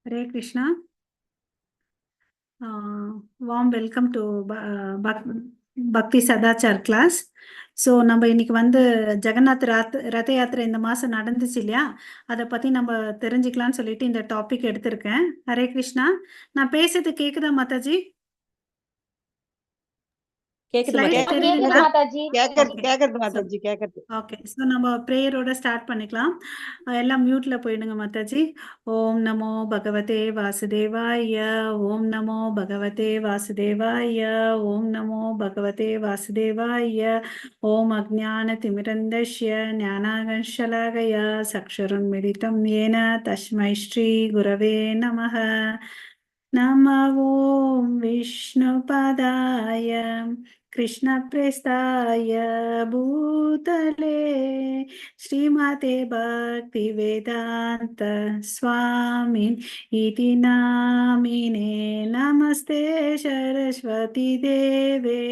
Hare Krishna. Warm welcome to Bhakti Sadachar class. So நம்ம இன்னைக்கு ஜெகநாத் ரத யாத்திரை இந்த மாதம் நடந்துச்சு இல்லையா, அதை பற்றி நம்ம தெரிஞ்சுக்கலாம்னு சொல்லிட்டு இந்த டாபிக் எடுத்திருக்கேன். ஹரே கிருஷ்ணா. நான் பேசுறது கேட்குதா மாதாஜி? நம்ம பிரேயரோட ஸ்டார்ட் பண்ணிக்கலாம். எல்லாம் மியூட்ல போயிடுங்க மாதாஜி. ஓம் நமோ பகவதே வாசுதேவாய, ஓம் நமோ பகவதே வாசுதேவாய, ஓம் நமோ பகவதே வாசுதேவாய. ஓம் அஜ்ஞான திமிரந்தஸ்ய ஞானாகர்ஷலாகய சக்ஷுருன்மிலிதம் ஏன தஸ்மை ஸ்ரீ குரவே நமः. நம ஓம் விஷ்ணுபதாய कृष्णप्रेष्ठाय भूतले श्रीमते भक्तिवेदान्त स्वामिन् इति नामिने। नमस्ते सरस्वती देवे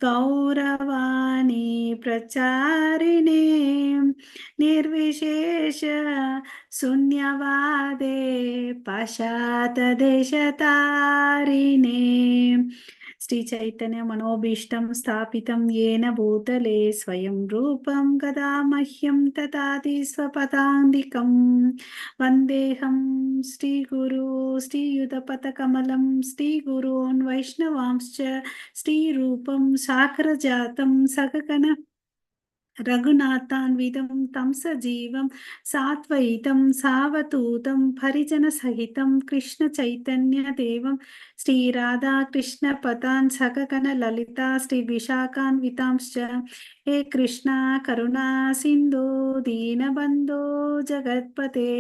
गौरवाणी प्रचारिणे निर्विशेष शून्यवादे पाश्चात्यदेशतारिणे श्री चैतन्य मनोभीष्टं स्थापितं येन भूतले स्वयं रूपं गदा मह्यं ददाति स्वपदान्तिकं। वन्देऽहं श्रीगुरु श्रीयुतपथकमलं श्रीगुरून् वैष्णवांश्च श्रीरूपं साग्रजातं सगगण रघुनाथान्वितं तं सजीवं सात्वैतं सावधूतं परिजनसहितं कृष्ण चैतन्य देवं श्रीराधा कृष्ण पदान् सगगण ललिता श्री विशाखान्वितांश्च। हे कृष्णा करुणा सिन्धु दीनबन्धो जगत्पते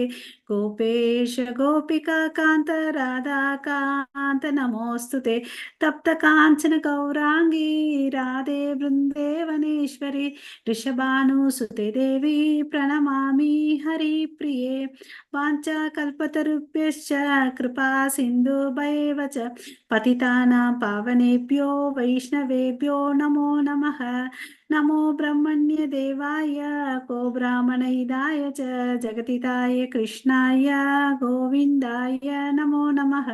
गोपेश गोपिका कान्त राधा कान्त नमोऽस्तुते। तप्त काञ्चन गौरांगी राधे वृन्देवनेश्वरी ऋषभानुसुते देवी प्रणमामि हरिप्रिये। वाञ्छाकल्पतरुभ्यश्च कृपा सिन्धुभ्येव च पतितानां पावनेभ्यो वैष्णवेभ्यो नमो नमः। नमो ब्रह्मण्य देवाय को ब्राह्मणहिताय च जगतिताय कृष्णाय गोविन्दाय नमो नमः।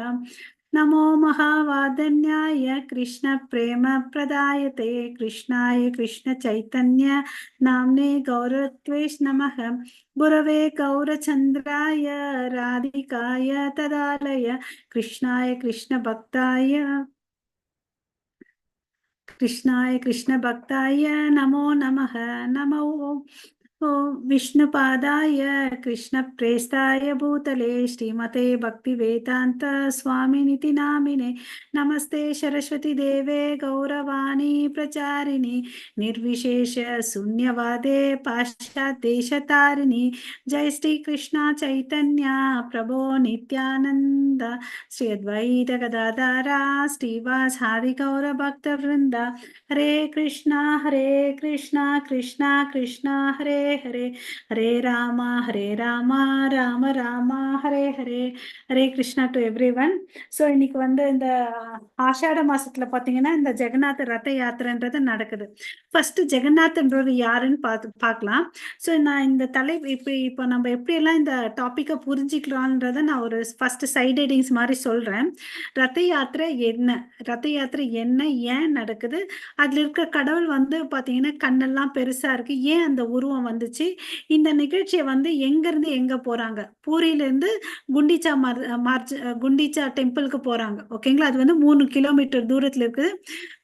नमो महावादन्याय कृष्ण प्रेम प्रदायते कृष्णाय कृष्ण चैतन्य नाम्ने गौरत्वेश नमः। गुरवे गौरचन्द्राय राधिकाय तदालय कृष्णाय कृष्ण भक्ताय नमो नमः। नमो विष्णुपादाय कृष्णप्रेष्ठाय भूतले श्रीमते भक्तिवेदान्त स्वामिनिति नामिने। नमस्ते सरस्वती देवे गौरवाणी प्रचारिणी निर्विशेष शून्यवादे पाश्चात्यदेशतारिणी। जय श्री कृष्ण चैतन्य प्रभो नित्यानंद श्री अद्वैत गदाधर श्रीवासादि गौर भक्त वृंद। हरे कृष्णा कृष्णा कृष्णा हरे हरे हरे राम राम राम हरे हरे। हरे कृष्णा டு எவ்ரிவன். ஸோ இன்னைக்கு இந்த ஆஷாட மாசத்துல பாத்தீங்கன்னா இந்த ஜெகநாத் ரத யாத்திரைன்றது நடக்குது. ஃபர்ஸ்ட் ஜெகநாத்ன்றது யாருன்னு பார்க்கலாம். ஸோ நான் இந்த இப்போ நம்ம எப்படியெல்லாம் இந்த டாப்பிக்கை புரிஞ்சிக்கலான்றத நான் ஒரு ஃபர்ஸ்ட் சைட் ஹெட்டிங்ஸ் மாதிரி சொல்றேன். ரத யாத்திரை என்ன, ரத யாத்திரை என்ன, ஏன் நடக்குது, அதுல இருக்க கடவுள் பாத்தீங்கன்னா கண்ணெல்லாம் பெருசா இருக்கு, ஏன் அந்த உருவம் வந்துச்சு, இந்த நிகழ்ச்சியை எங்க இருந்து எங்க போறாங்க, பூரியில இருந்து குண்டிச்சா டெம்பிளுக்கு போறாங்க. ஓகேங்களா, அது 3 கிலோமீட்டர் தூரத்துல இருக்குது.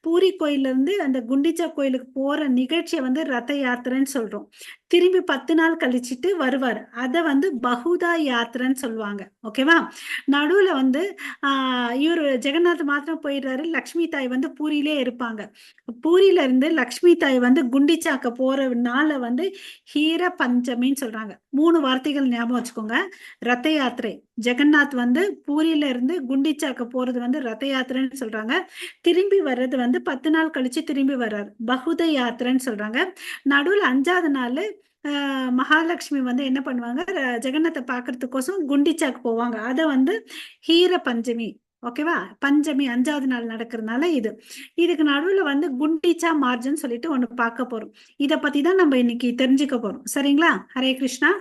பூரி கோயில்ல இருந்து அந்த குண்டிச்சா கோயிலுக்கு போற நிகழ்ச்சியை ரத யாத்திரைன்னு சொல்றோம். திரும்பி 10 நாள் கழிச்சிட்டு வருவார், அதை பகுதா யாத்திரைன்னு சொல்லுவாங்க. ஓகேவா, நடுவுல இவர் ஜெகநாத் மாத்திரம் போயிடுறாரு, லக்ஷ்மி தாய் பூரியிலே இருப்பாங்க. பூரியில இருந்து லக்ஷ்மி தாய் குண்டிச்சாக்க போற நாளை ஹீர பஞ்சமின்னு சொல்றாங்க. 3 வார்த்தைகள் ஞாபகம் வச்சுக்கோங்க. ரத யாத்திரை ஜெகநாத் பூரியில இருந்து குண்டிச்சாக்க போறது ரத யாத்திரைன்னு சொல்றாங்க. திரும்பி வர்றது 10 நாள் கழிச்சு திரும்பி வர்றாரு, பகுத யாத்திரைன்னு சொல்றாங்க. நடுவில் 5ஆவது நாள் மகாலட்சுமி என்ன பண்ணுவாங்க, ஜெகநாத்தை பாக்குறதுக்கோசம் குண்டிச்சாக்கு போவாங்க. அதை ஹீர பஞ்சமி ஓகேவா? பஞ்சமி 5வது நாள் நடக்கிறதுனால இதுக்கு நடுவுல வந்து குண்டிச்சா மார்ஜ்ன்னு சொல்லிட்டு ஒண்ணு பார்க்க போறோம். இத பத்தி தான் நம்ம இன்னைக்கு தெரிஞ்சுக்க போறோம். சரிங்களா? ஹரே கிருஷ்ணா.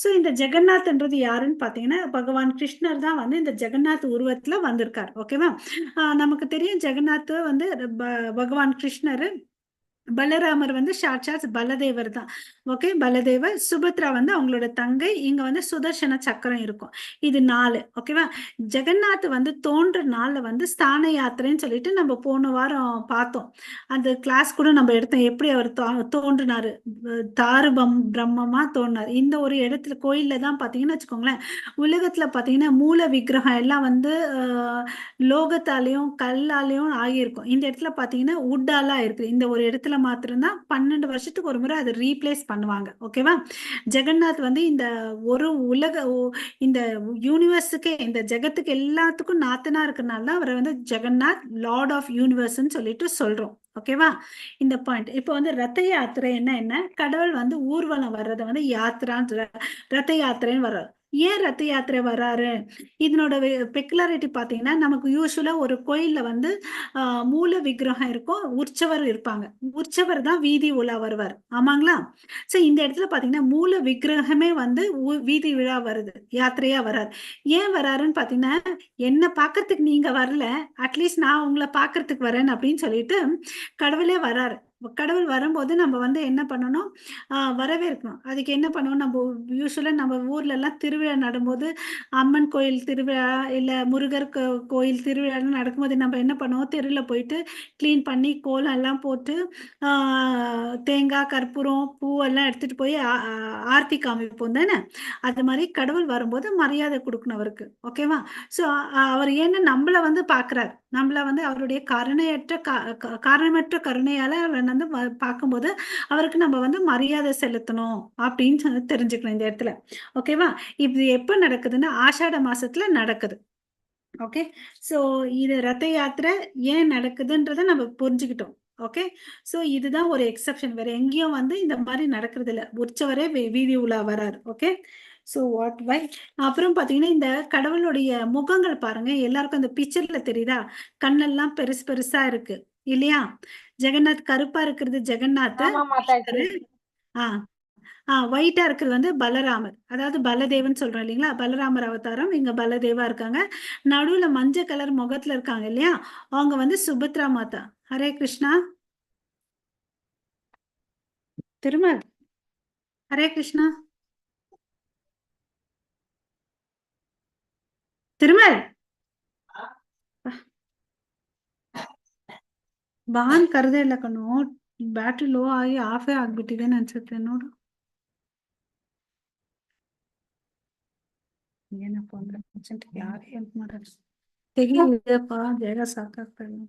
சோ இந்த ஜெகநாத்ன்றது யாருன்னு பார்த்தீங்கன்னா, பகவான் கிருஷ்ணர் தான் வந்து இந்த ஜெகநாத் உருவத்துல வந்திருக்கார். ஓகேவா? நமக்கு தெரியும் ஜெகநாத் வந்து பகவான் கிருஷ்ணர், பலராமர் வந்து சாட்சாத் பலதேவர் தான். ஓகே, பலதேவர். சுபத்ரா வந்து அவங்களோட தங்கை. இங்க வந்து சுதர்சன சக்கரம் இருக்கும். இது 4. ஓகேவா? ஜெகநாத் வந்து தோன்ற நாள்ல வந்து ஸ்தான யாத்திரைன்னு சொல்லிட்டு நம்ம போன வாரம் பார்த்தோம். அந்த கிளாஸ் கூட நம்ம எடுத்தோம். எப்படி அவர் தோன்றினாரு, பிரம்மமா தோன்றினார். இந்த ஒரு இடத்துல கோயில்ல தான் பாத்தீங்கன்னா வச்சுக்கோங்களேன், உலகத்துல பாத்தீங்கன்னா மூல விக்கிரகம் எல்லாம் வந்து லோகத்தாலையும் கல்லாலையும் ஆகியிருக்கும். இந்த இடத்துல பாத்தீங்கன்னா உட்டாலா இருக்கு. இந்த ஒரு இடத்துல மாத்திரம்தான் 12 வருஷத்துக்கு ஒரு முறை அதை ரீப்ளேஸ் பண்ணுவாங்க. ஓகேவா? ஜெகநாத் வந்து இந்த ஒரு இந்த யூனிவர்ஸுக்கே, இந்த ஜெகத்துக்கு எல்லாத்துக்கும் நாத்தனா இருக்கிறனால தான் அவரை வந்து ஜெகநாத் லார்ட் ஆஃப் யூனிவர்ஸ்ன்னு சொல்லிட்டு சொல்றோம். ஓகேவா? இந்த பாயிண்ட். இப்போ வந்து ரத்த யாத்திரை என்ன கடவுள் வந்து ஊர்வலம் வர்றதை வந்து ரத்த யாத்திரைன்னு வர்றாரு. ஏன் ரத்த யாத்திரை வர்றாரு? இதனோட பெக்குலாரிட்டி பாத்தீங்கன்னா, நமக்கு யூஸ்வலா ஒரு கோயில்ல வந்து மூல விக்கிரகம் இருக்கும், உற்சவர் இருப்பாங்க. உற்சவர் தான் வீதி உலா வருவார். ஆமாங்களா? சோ இந்த இடத்துல பாத்தீங்கன்னா மூல விக்கிரகமே வந்து வீதி விழா வருது, யாத்திரையா வராரு. ஏன் வராருன்னு பாத்தீங்கன்னா, என்ன பாக்குறதுக்கு நீங்க வரல, அட்லீஸ்ட் நான் உங்களை பாக்குறதுக்கு வரேன் அப்படின்னு சொல்லிட்டு கடவுளே வராரு. கடவுள் வரும்போது நம்ம வந்து என்ன பண்ணணும், வரவேற்கணும். அதுக்கு என்ன பண்ணுவோம், நம்ம யூஸ்வலா நம்ம ஊர்ல எல்லாம் திருவிழா நடும்போது, அம்மன் கோயில் திருவிழா இல்ல முருகர் கோயில் திருவிழான்னு நடக்கும்போது நம்ம என்ன பண்ணுவோம், தெருல போயிட்டு கிளீன் பண்ணி கோலம் எல்லாம் போட்டு தேங்காய், கற்பூரம், பூவெல்லாம் எடுத்துட்டு போய் ஆர்த்தி காமிப்போம் தானே. அது மாதிரி கடவுள் வரும்போது மரியாதை கொடுக்கணும் அவருக்கு. ஓகேவா? சோ அவர் ஏன்னு நம்மள வந்து பாக்குறாரு. நம்மள வந்து அவருடைய காரணமற்ற கருணையால அவர் வந்து பார்க்கும்போது அவருக்கு நம்ம வந்து மரியாதை செலுத்தணும் அப்படின்னு சொல்லி தெரிஞ்சுக்கணும் இந்த இடத்துல. ஓகேவா? இது எப்ப நடக்குதுன்னா ஆஷாட மாசத்துல நடக்குது. ஓகே. சோ இது ரத யாத்திரை ஏன் நடக்குதுன்றத நம்ம புரிஞ்சுக்கிட்டோம். ஓகே. சோ இதுதான் ஒரு எக்ஸெப்ஷன். வேற எங்கேயும் வந்து இந்த மாதிரி நடக்கிறது இல்ல. உற்சவரே வீதி உலா வராரு. ஓகே. So what why. அப்புறம் பாத்தீங்கன்னா இந்த கடவுளுடைய முகங்கள் பாருங்க, எல்லாருக்கும் அந்த பிக்சர்ல தெரியுதா? கண்ணெல்லாம் பெருசு பெருசா இருக்கு இல்லையா? ஜெகநாத் கருப்பா இருக்கிறது ஜெகநாத். ஆமா மாதாஜி. ஆஹ் ஒயிட்டா இருக்கிறது வந்து பலராமர், அதாவது பலதேவன் சொல்றோம் இல்லைங்களா? பலராமர் அவதாரம், இங்க பலதேவா இருக்காங்க. நடுவுல மஞ்சள் கலர் முகத்துல இருக்காங்க இல்லையா, அவங்க வந்து சுபத்ரா மாதா. ஹரே கிருஷ்ணா. திருமல். ஹரே கிருஷ்ணா. ತಿರುಮಲ್ ಬಾನ್ ಕರೆದೇ ಇಲ್ಲ ಕಣೋ. ಬ್ಯಾಟ್ರಿ ಲೋ ಆಗಿ ಆಫೇ ಆಗ್ಬಿಟ್ಟಿದೆ ಅನ್ಸುತ್ತೆ ನೋಡು. ಏನಪ್ಪ ಅಂದ್ರೆ ಅರ್ಜೆಂಟ್ ಯಾರು ಹೆಲ್ಪ್ ಮಾಡೋದು, ತೆಗಿಯಪ್ಪ, ಬೇಗ ಸಾಕಾಗ್ತಾ ಇಲ್ಲ.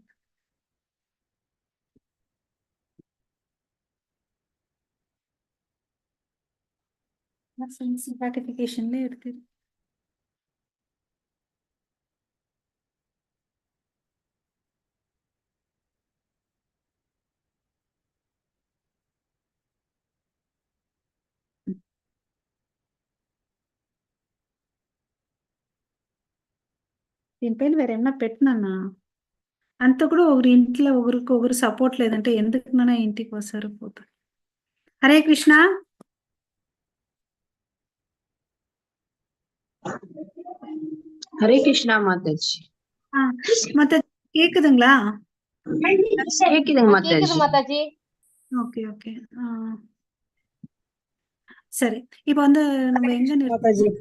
ಸರ್ಟಿಫಿಕೇಶನ್ಲೇ ಇರ್ತೀರಿ. దీని పైన వేరే ఏమన్నా పెట్టినానా? అంత కూడా ఒకరి ఇంట్లో ఒకరికి సపోర్ట్ లేదంటే ఎందుకు నా ఇంటికి వస్తారు పోతారు. హరే కృష్ణ. ஹரே கிருஷ்ணா மாதாஜி. மத்த கேக்குதுங்களா? கேக்குதுங்க மாதாஜி. Okay okay. சரி, இப்ப வந்து நம்ம எங்க நிறுத்தோம்?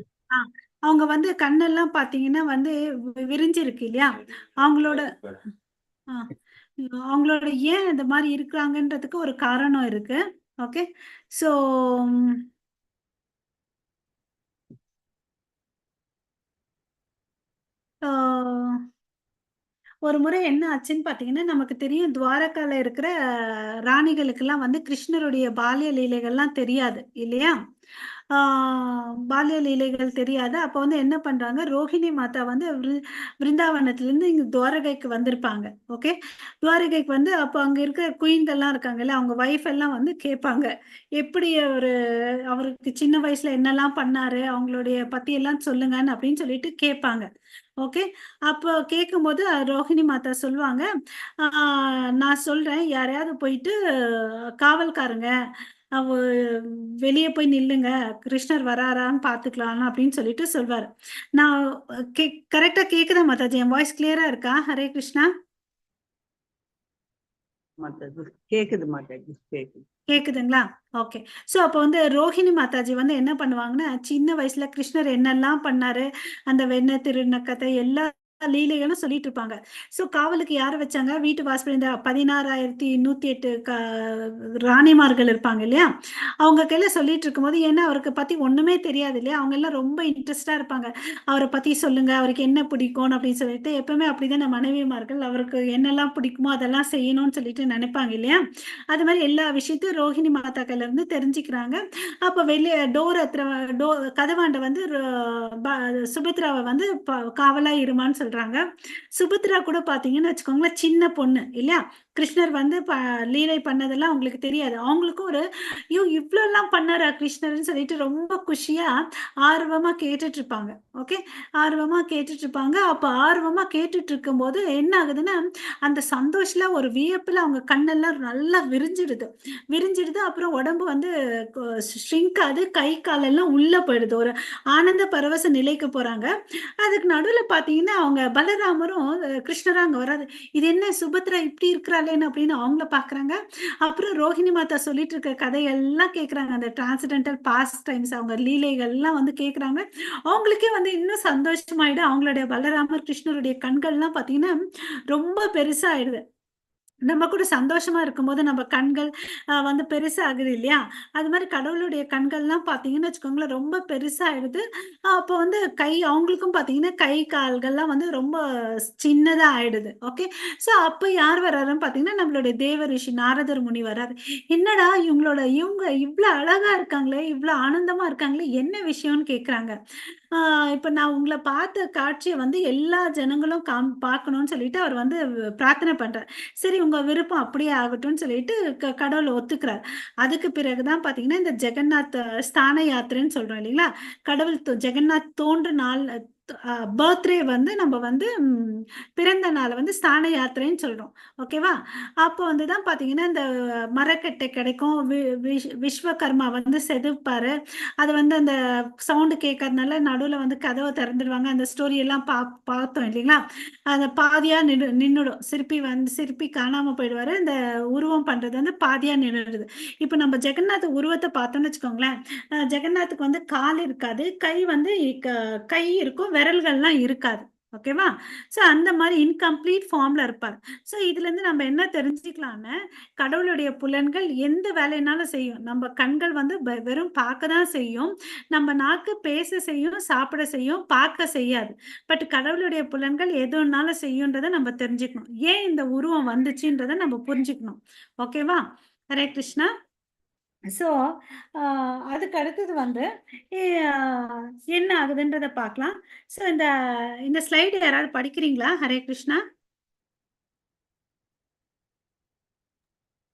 அவங்க வந்து கண்ணெல்லாம் பாத்தீங்கன்னா வந்து விரிஞ்சிருக்கு இல்லையா? அவங்களோட அவங்களோட ஏன் இந்த மாதிரி இருக்கிறாங்கன்றதுக்கு ஒரு காரணம் இருக்கு. ஓகே. சோ ஒரு முறை என்ன ஆச்சுன்னு பாத்தீங்கன்னா, நமக்கு தெரியும் துவாரகால இருக்கிற ராணிகளுக்கெல்லாம் வந்து கிருஷ்ணருடைய பால்ய லீலைகள்லாம் தெரியாது இல்லையா? பால்ய லீலைகள் தெரியாது. அப்ப வந்து என்ன பண்றாங்க, ரோஹிணி மாதா வந்து விருந்தாவனத்துல இருந்து இங்க துவாரகைக்கு வந்திருப்பாங்க. ஓகே. துவாரகைக்கு வந்து அப்போ அங்க இருக்கிற குயின்கள்லாம் இருக்காங்கல்ல, அவங்க வைஃப் எல்லாம் வந்து கேட்பாங்க, எப்படி அவருக்கு சின்ன வயசுல என்னெல்லாம் பண்ணாரு, அவங்களுடைய பத்தி எல்லாம் சொல்லுங்கன்னு அப்படின்னு சொல்லிட்டு கேட்பாங்க. ஓகே. அப்போ கேட்கும்போது ரோஹிணி மாதா சொல்லுவாங்க, நான் சொல்றேன் யாரையாவது போயிட்டு காவல்காரங்க அவ வெளியே போய் நில்லுங்க, கிருஷ்ணர் வராரான்னு பார்த்துக்கலாம் அப்படின்னு சொல்லிட்டு சொல்வாரு. நான் கரெக்டா கேக்குதா மாதாஜி? என் வாய்ஸ் கிளியரா இருக்கா? ஹரே கிருஷ்ணா. மாதாஜி கேக்குது மாதாஜி, கேக்குது. கேக்குதுங்களா? ஓகே. ஸோ அப்போ வந்து ரோஹிணி மாதாஜி வந்து என்ன பண்ணுவாங்கன்னா, சின்ன வயசுல கிருஷ்ணர் என்னெல்லாம் பண்ணாரு, அந்த வெண்ணெய் திருடின கதை எல்லா லீலைகளும் சொல்லிட்டு இருப்பாங்க. ஸோ காவலுக்கு யார வச்சாங்க? வீட்டு வாசல் இந்த 16,108 ராணிமார்கள் இருப்பாங்க இல்லையா? அவங்க கையில சொல்லிட்டு இருக்கும்போது, ஏன்னா அவருக்கு பத்தி ஒண்ணுமே தெரியாது இல்லையா? அவங்க எல்லாம் ரொம்ப இன்ட்ரெஸ்டா இருப்பாங்க. அவரை பத்தி சொல்லுங்க, அவருக்கு என்ன பிடிக்கும் அப்படின்னு சொல்லிட்டு எப்பவுமே அப்படிதான் மனைவிமார்கள் அவருக்கு என்னெல்லாம் பிடிக்குமோ அதெல்லாம் செய்யணும்னு சொல்லிட்டு நினைப்பாங்க இல்லையா? அது மாதிரி எல்லா விஷயத்தையும் ரோஹிணி மாதாக்கள்ல இருந்து தெரிஞ்சுக்கிறாங்க. அப்ப வெளியே கதவாண்ட வந்து சுபத்ராவை வந்து காவலா இருமான்னு சொல்றாங்க. சுபத்ரா கூட பாத்தீங்கன்னு வச்சுக்கோங்களேன், சின்ன பொண்ணு இல்லையா? கிருஷ்ணர் வந்து லீலை பண்ணதெல்லாம் அவங்களுக்கு தெரியாது. அவங்களுக்கும் ஒரு ஐயோ இவ்வளவு எல்லாம் பண்ணாரா கிருஷ்ணர்னு சொல்லிட்டு ரொம்ப குஷியா ஆர்வமா கேட்டுட்டு இருப்பாங்க. ஓகே, ஆர்வமா கேட்டுட்டு இருப்பாங்க. அப்ப ஆர்வமா கேட்டுட்டு இருக்கும்போது என்ன ஆகுதுன்னா, அந்த சந்தோஷத்துல ஒரு வியப்புல அவங்க கண்ணெல்லாம் நல்லா விரிஞ்சிடுது. அப்புறம் உடம்பு வந்து ஷ்ரிங்க் ஆகுது, கை காலெல்லாம் உள்ள போயிடுது, ஒரு ஆனந்த பரவச நிலைக்கு போறாங்க. அதுக்கு நடுவுல பாத்தீங்கன்னா அவங்க பலராமரும் கிருஷ்ணரும் அங்க வராது. இது என்ன சுபத்ரா இப்படி இருக்கிறாளேன்னு அப்படின்னு அவங்கள பாக்குறாங்க. அப்புறம் ரோஹிணி மாதா சொல்லிட்டு இருக்க கதையெல்லாம் கேக்குறாங்க. அந்த டிரான்சிடென்டல் பாஸ்ட் டைம்ஸ் அவங்க லீலைகள்லாம் வந்து கேக்குறாங்க. அவங்களுக்கே வந்து இன்னும் சந்தோஷமாயிடு. அவங்களுடைய பலராமர் கிருஷ்ணருடைய கண்கள்லாம் பாத்தீங்கன்னா ரொம்ப பெருசா ஆயிடுது. நம்ம கூட சந்தோஷமா இருக்கும்போது நம்ம கண்கள் வந்து பெருசாகுது இல்லையா? அது மாதிரி கடவுளுடைய கண்கள்லாம் பார்த்தீங்கன்னு வச்சுக்கோங்களேன், ரொம்ப பெருசாயிடுது. அப்போ வந்து அவங்களுக்கும் பார்த்தீங்கன்னா, கை, கால்கள்லாம் வந்து ரொம்ப சின்னதா ஆயிடுது. ஓகே. ஸோ அப்ப யார் வர்றாருன்னு பார்த்தீங்கன்னா, நம்மளுடைய தேவ ரிஷி நாரதர் முனி வர்றாரு. என்னடா இவங்க இவ்ளோ அழகா இருக்காங்களே! இவ்ளோ ஆனந்தமா இருக்காங்களே! என்ன விஷயம்னு கேட்குறாங்க. இப்ப நான் உங்கள பார்த்த காட்சிய வந்து எல்லா ஜனங்களும் பார்க்கணும்னு சொல்லிட்டு அவர் வந்து பிரார்த்தனை பண்றார். சரி உங்க விருப்பம் அப்படியே ஆகட்டும்னு சொல்லிட்டு கடவுள் ஒத்துக்கிறார். அதுக்கு பிறகு தான் பார்த்தீங்கன்னா, இந்த ஜெகந்நாத் ஸ்தான யாத்திரைன்னு சொல்றோம் இல்லைங்களா? கடவுள் ஜெகந்நாத் தோன்ற நாள் பர்த்டே வந்து நம்ம வந்து பிறந்த நாள வந்து ஸ்தான யாத்திரைன்னு சொல்றோம். ஓகேவா? அப்போ வந்து தான் பார்த்தீங்கன்னா, இந்த மரக்கட்டை கிடைக்கும். விஸ்வகர்மா வந்து செதுப்பாரு. அது வந்து அந்த சவுண்ட் கேட்கறதுனால நடுவுல வந்து கதவை திறந்துடுவாங்க. அந்த ஸ்டோரி எல்லாம் பார்த்தோம் இல்லைங்களா? அந்த பாதியா நின்னுடும். சிற்பி காணாம போயிடுவாரு. இந்த உருவம் பண்றது வந்து பாதியா நின்னுடுது. இப்ப நம்ம ஜெகநாத் உருவத்தை பார்த்தோம்னு வச்சுக்கோங்களேன், ஜெகநாத்துக்கு வந்து கால் இருக்காது. கை வந்து கை இருக்கும், விரல்கள்லாம் இருக்காது. ஓகேவா? சோ அந்த மாதிரி இன்கம்ப்ளீட் ஃபார்ம்ல இருப்பார். சோ இதுல இருந்து நம்ம என்ன தெரிஞ்சுக்கலாம்னா, கடவுளுடைய புலன்கள் எந்த வேலைனாலும் செய்யும். நம்ம கண்கள் வந்து வெறும் பார்க்க தான் செய்யும். நம்ம நாக்கு பேச செய்யும், சாப்பிட செய்யும், பார்க்க செய்யாது. பட் கடவுளுடைய புலன்கள் எதுனாலும் செய்யுன்றத நம்ம தெரிஞ்சுக்கணும். ஏன் இந்த உருவம் வந்துச்சுன்றத நம்ம புரிஞ்சுக்கணும். ஓகேவா? ஹரே கிருஷ்ணா. ஸோ அதுக்கு அடுத்தது வந்து எ அ என்ன ஆகுதுன்றத பார்க்கலாம். ஸோ இந்த இந்த ஸ்லைடு யாராவது படிக்கிறீங்களா? ஹரே கிருஷ்ணா.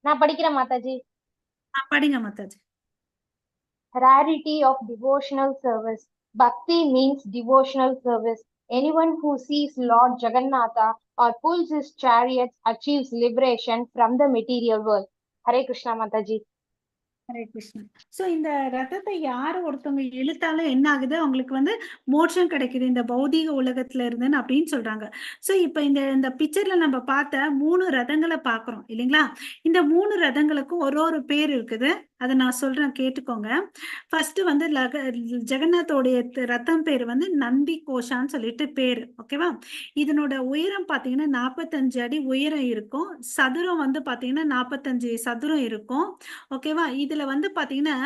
நான் படிக்கிறேன் மாதாஜி. படிங்க Mataji. Rarity of devotional service. Bhakti means devotional service. Anyone who sees Lord Jagannatha or pulls his chariots achieves liberation from the material world. Hare Krishna Mataji. Hare Krishna. So இந்த ரதத்தை யாரு ஒருத்தவங்க இழுத்தாலும் என்ன ஆகுது? அவங்களுக்கு வந்து மோட்சம் கிடைக்குது இந்த பௌதீக உலகத்துல இருந்துன்னு அப்படின்னு சொல்றாங்க. சோ இப்ப இந்த இந்த பிக்சர்ல நம்ம பார்த்த 3 ரதங்கள பார்க்கிறோம் இல்லைங்களா? இந்த 3 ரதங்களுக்கும் ஒரு ஒரு பேர் இருக்குது. அத நான் சொல்றேன் கேட்டுக்கோங்க. ஃபர்ஸ்ட் வந்து ஜெகநாத்தோடைய ரத்தம் பேர் வந்து நந்தி கோஷான்னு சொல்லிட்டு பேரு. ஓகேவா? இதனோட உயரம் பாத்தீங்கன்னா 45 அடி உயரம் இருக்கும். சதுரம் வந்து பாத்தீங்கன்னா 45 சதுரம் இருக்கும். ஓகேவா? இதுல வந்து பாத்தீங்கன்னா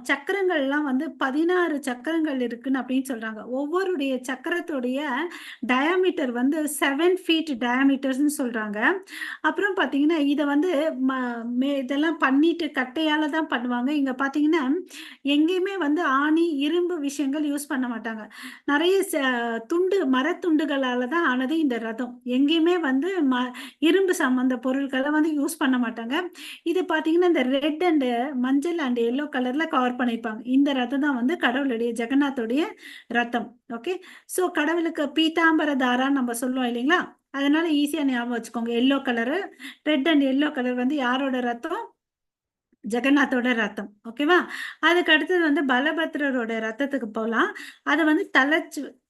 சக்கரங்கள்லாம் வந்து 16 சக்கரங்கள் இருக்குன்னு அப்படின்னு சொல்றாங்க. ஒவ்வொருடைய சக்கரத்துடைய டயாமீட்டர் வந்து 7 ஃபீட் டயாமீட்டர்ஸ்னு சொல்றாங்க. அப்புறம் பாத்தீங்கன்னா இத வந்து இதெல்லாம் பண்ணிட்டு கட்டையால தான் பண்ணுவாங்க. இங்க பாத்தீங்கன்னா எங்கேயுமே வந்து ஆணி இரும்பு விஷயங்கள் யூஸ் பண்ண மாட்டாங்க. நிறைய துண்டு மரத்துண்டுகளால தான் ஆனது இந்த ரதம். எங்கேயுமே வந்து இரும்பு சம்பந்த பொருட்களை வந்து யூஸ் பண்ண மாட்டாங்க. இது பாத்தீங்கன்னா இந்த ரெட் அண்ட் மஞ்சள் அண்ட் எல்லோ கலர்ல கவர் பண்ணிருப்பாங்க. இந்த ரதம் தான் வந்து கடவுளுடைய ஜெகநாத்துடைய ரதம். ஓகே, சோ கடவுளுக்கு பீதாம்பர தாரான்னு நம்ம சொல்லுவோம் இல்லைங்களா, அதனால ஈஸியா ஞாபகம் வச்சுக்கோங்க. Yellow colour, red and yellow colour வந்து யாரோட ரத்தம்? ஜெகநாத்தோட ரத்தம். ஓகேவா? அதுக்கு அடுத்தது வந்து பலபத்ரரோட ரத்தத்துக்கு போகலாம். அது வந்து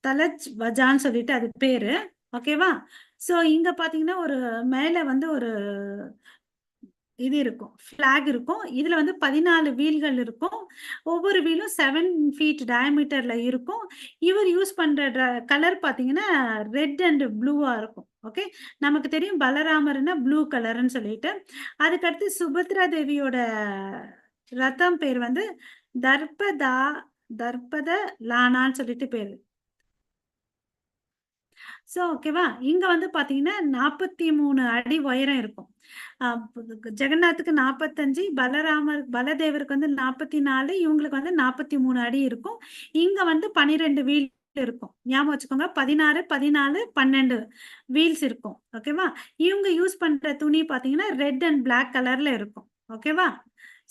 தலச் வஜான்னு சொல்லிட்டு அது பேரு. ஓகேவா? சோ இங்க பாத்தீங்கன்னா ஒரு மேல வந்து ஒரு இது இருக்கும், ஃபிளாக் இருக்கும். இதுல வந்து 14 வீல்கள் இருக்கும். ஒவ்வொரு வீலும் 7 ஃபீட் டயமீட்டர்ல இருக்கும். இவர் யூஸ் பண்ற கலர் பாத்தீங்கன்னா ரெட் அண்ட் ப்ளூவா இருக்கும். ஓகே, நமக்கு தெரியும் பலராமர்னா ப்ளூ கலர்னு சொல்லிட்டு. அதுக்கடுத்து சுபத்ரா தேவியோட ரத்தம் பேர் வந்து தர்பத லானான்னு சொல்லிட்டு பேரு. சோ ஓகேவா, இங்க வந்து பாத்தீங்கன்னா 43 அடி உயரம் இருக்கும். ஜெகநாத்துக்கு 45, பலதேவருக்கு வந்து 44, இவங்களுக்கு வந்து 43 அடி இருக்கும். இங்க வந்து 12 வீல் இருக்கும். ஞாபகம் வச்சுக்கோங்க, 16, 14, 12 வீல்ஸ் இருக்கும். ஓகேவா? இவங்க யூஸ் பண்ற துணி பாத்தீங்கன்னா ரெட் அண்ட் பிளாக் கலர்ல இருக்கும். ஓகேவா?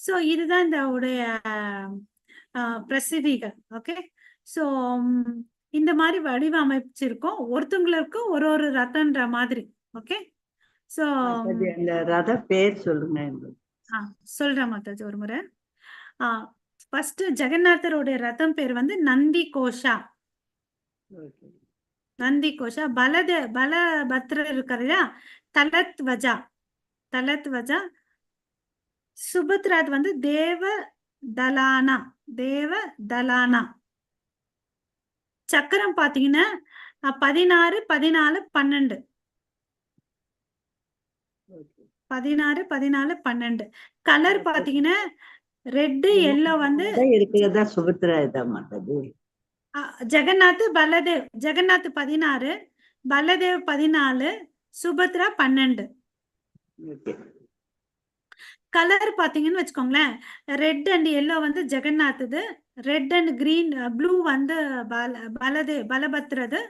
சோ இதுதான் இந்த உடைய பிரசித்திகள். ஓகே, சோ இந்த மாதிரி வடிவமைச்சிருக்கோம். ஒருத்தவங்களுக்கு ஒரு ஒரு ரத்தன்ற மாதிரி. ஓகே, சோ மாதாஜி அந்த ரத பேர் சொல்லுங்க எங்களுக்கு. சொல்றேன் மாதாஜி ஒரு முறை. ஃபர்ஸ்ட் ஜெகநாதருடைய ரத்தம் பேர் வந்து நந்தி கோஷா. நந்தி கோஷா. பலபத்ரர் இருக்காரு, தலத் வஜா. சுபத்ராத் வந்து தேவ தலானா. சக்கரம் பாத்தீங்கன்னா 16, 14, 12. 16, 14, 12. கலர் பாத்தீங்கன்னா ரெட் எல்லோ வந்து இருக்கிறதா சுபத்ரா இதா மாதாஜி? ஜெகநாத் பலதேவ். ஜெகநாத் 16, பலதேவ் 14, சுபத்ரா 12. கலர் பாத்தீங்கன்னு வச்சுக்கோங்களேன், ரெட் அண்ட் எல்லோ வந்து ஜெகநாத்துது, ரெட் அண்ட் கிரீன் ப்ளூ வந்து பலபத்ரது,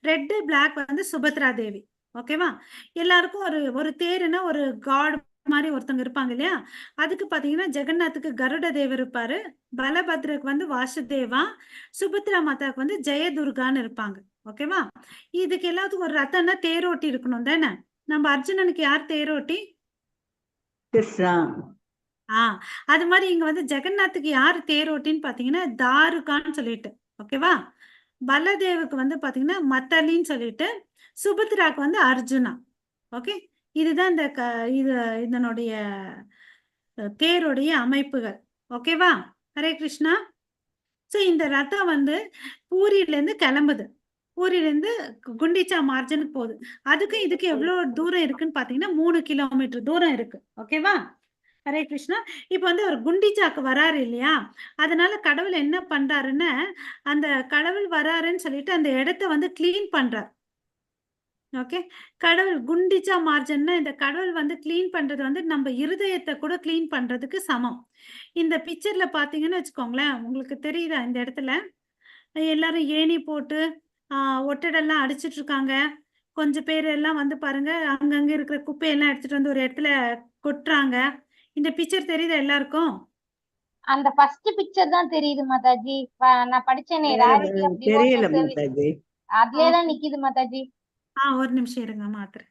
ரெட் பிளாக் வந்து சுபத்ரா தேவி. ஓகேவா? எல்லாருக்கும் ஒரு தேருன்னா ஒரு காட் மாதிரி ஒருத்தவங்க இருப்பாங்க இல்லையா, அதுக்கு பாத்தீங்கன்னா ஜெகநாத்துக்கு கருட தேவர் இருப்பாரு, பலபத்ருக்கு வந்து வாசுதேவா, சுபத்ரா மாதாவுக்கு வந்து ஜெயதுர்கான்னு இருப்பாங்க. ஓகேவா? இதுக்கு எல்லாத்துக்கும் ஒரு ரத்தம்னா தேரோட்டி இருக்கணும் தானே. நம்ம அர்ஜுனனுக்கு யார் தேரோட்டி? கிருஷ்ணா. அது மாதிரி இங்க வந்து ஜெகநாத்துக்கு யாரு தேரோட்டின்னு பாத்தீங்கன்னா தாருகான்னு சொல்லிட்டு. ஓகேவா? பலதேவுக்கு வந்து பாத்தீங்கன்னா மத்தலின்னு சொல்லிட்டு, சுபத்ராக்கு வந்து அர்ஜுனா. ஓகே, இதுதான் இந்த இதனுடைய தேருடைய அமைப்புகள். ஓகேவா? ஹரே கிருஷ்ணா. சோ இந்த ரத்தம் வந்து பூரியில இருந்து கிளம்புது. பூரியில இருந்து குண்டிச்சா மார்ஜனுக்கு போகுது. அதுக்கு இதுக்கு எவ்வளவு தூரம் இருக்குன்னு பாத்தீங்கன்னா 3 கிலோமீட்டர் தூரம் இருக்கு. ஓகேவா? ஹரே கிருஷ்ணா. இப்ப வந்து அவர் குண்டிச்சாக்கு வராரு இல்லையா, அதனால கடவுள் என்ன பண்றாருன்னு, அந்த கடவுள் வராருன்னு சொல்லிட்டு அந்த இடத்த வந்து கிளீன் பண்றார். ஓகே, கடவுள் குண்டிச்சா மார்ஜன்னா இந்த கடவுள் வந்து கிளீன் பண்றது வந்து நம்ம இருதயத்தை கூட கிளீன் பண்றதுக்கு சமம். இந்த பிக்சர்ல பாத்தீங்கன்னு வச்சுக்கோங்களேன், உங்களுக்கு தெரியுதா இந்த இடத்துல எல்லாரும் ஏணி போட்டு ஒட்டடெல்லாம் அடிச்சிட்டு இருக்காங்க. கொஞ்சம் பேர் எல்லாம் வந்து பாருங்க அங்கங்க இருக்கிற குப்பையெல்லாம் எடுத்துட்டு வந்து ஒரு இடத்துல கொட்டுறாங்க. இந்த பிக்சர் தெரியுதா எல்லாருக்கும்? அந்த ஃபர்ஸ்ட் பிக்சர் தான் தெரியுது மாதாஜி. நான் படிச்சேனே ரேரிட்டி ஆஃப் தெரியல டிவோஷனல் சர்வீஸ், மாதாஜி. அதுலயே தான் நிக்குது மாதாஜி. ஒரு நிமிஷம் இருங்க மாத்திரை.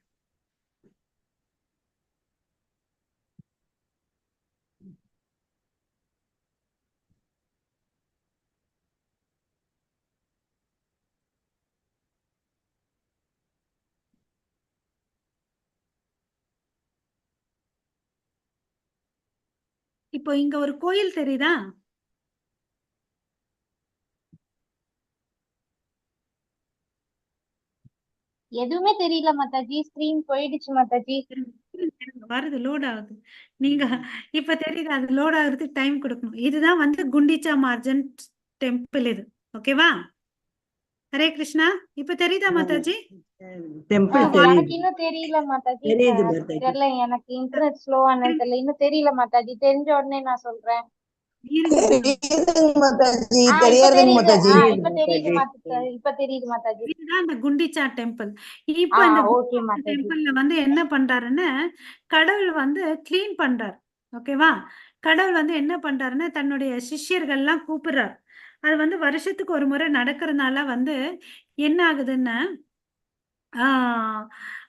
இப்போ இங்க ஒரு கோயில் தெரியுதா? எதுவுமே தெரியல மாதாஜி, ஸ்கிரீன் போயிடுச்சு மாதாஜி. வருது, லோட் ஆகுது. நீங்க இப்ப தெரியுது, அது லோட் ஆகுறதுக்கு டைம் கொடுக்கணும். இதுதான் வந்து குண்டிச்சா மார்ஜன் டெம்பிள் இது. ஓகேவா? ஹரே கிருஷ்ணா. இப்ப தெரியுதா மாதாஜி? டெம்பிள் Oh, தெரியுது எனக்கு இன்னும் தெரியல மாதாஜி. தெரியுது மாதாஜி. தெரியல, எனக்கு இன்டர்நெட் ஸ்லோவானது தெரியல. இன்னும் தெரியல மாதாஜி. தெரிஞ்ச உடனே நான் சொல்றேன். இருங்க. மாதாஜி இப்ப தெரியாதுங்க தெரியுது. மாதாஜி. இப்ப தெரியுது மாதாஜி. இப்ப தெரியுது மாதாஜி. இதுதான் இந்த குண்டிச்சா டெம்பிள். இப்ப இந்த ஓகே குண்டிச்சா மாதாஜி. டெம்பிள்ல வந்து என்ன பண்றாருன்னு கடவுள் வந்து கிளீன் பண்றார். ஓகேவா? கடவுள் வந்து என்ன பண்றாருன்னா தன்னுடைய சிஷ்யர்கள்லாம் கூப்பிடுறார். அது வந்து வருஷத்துக்கு ஒரு முறை நடக்கிறதுனால வந்து என்ன ஆகுதுன்னா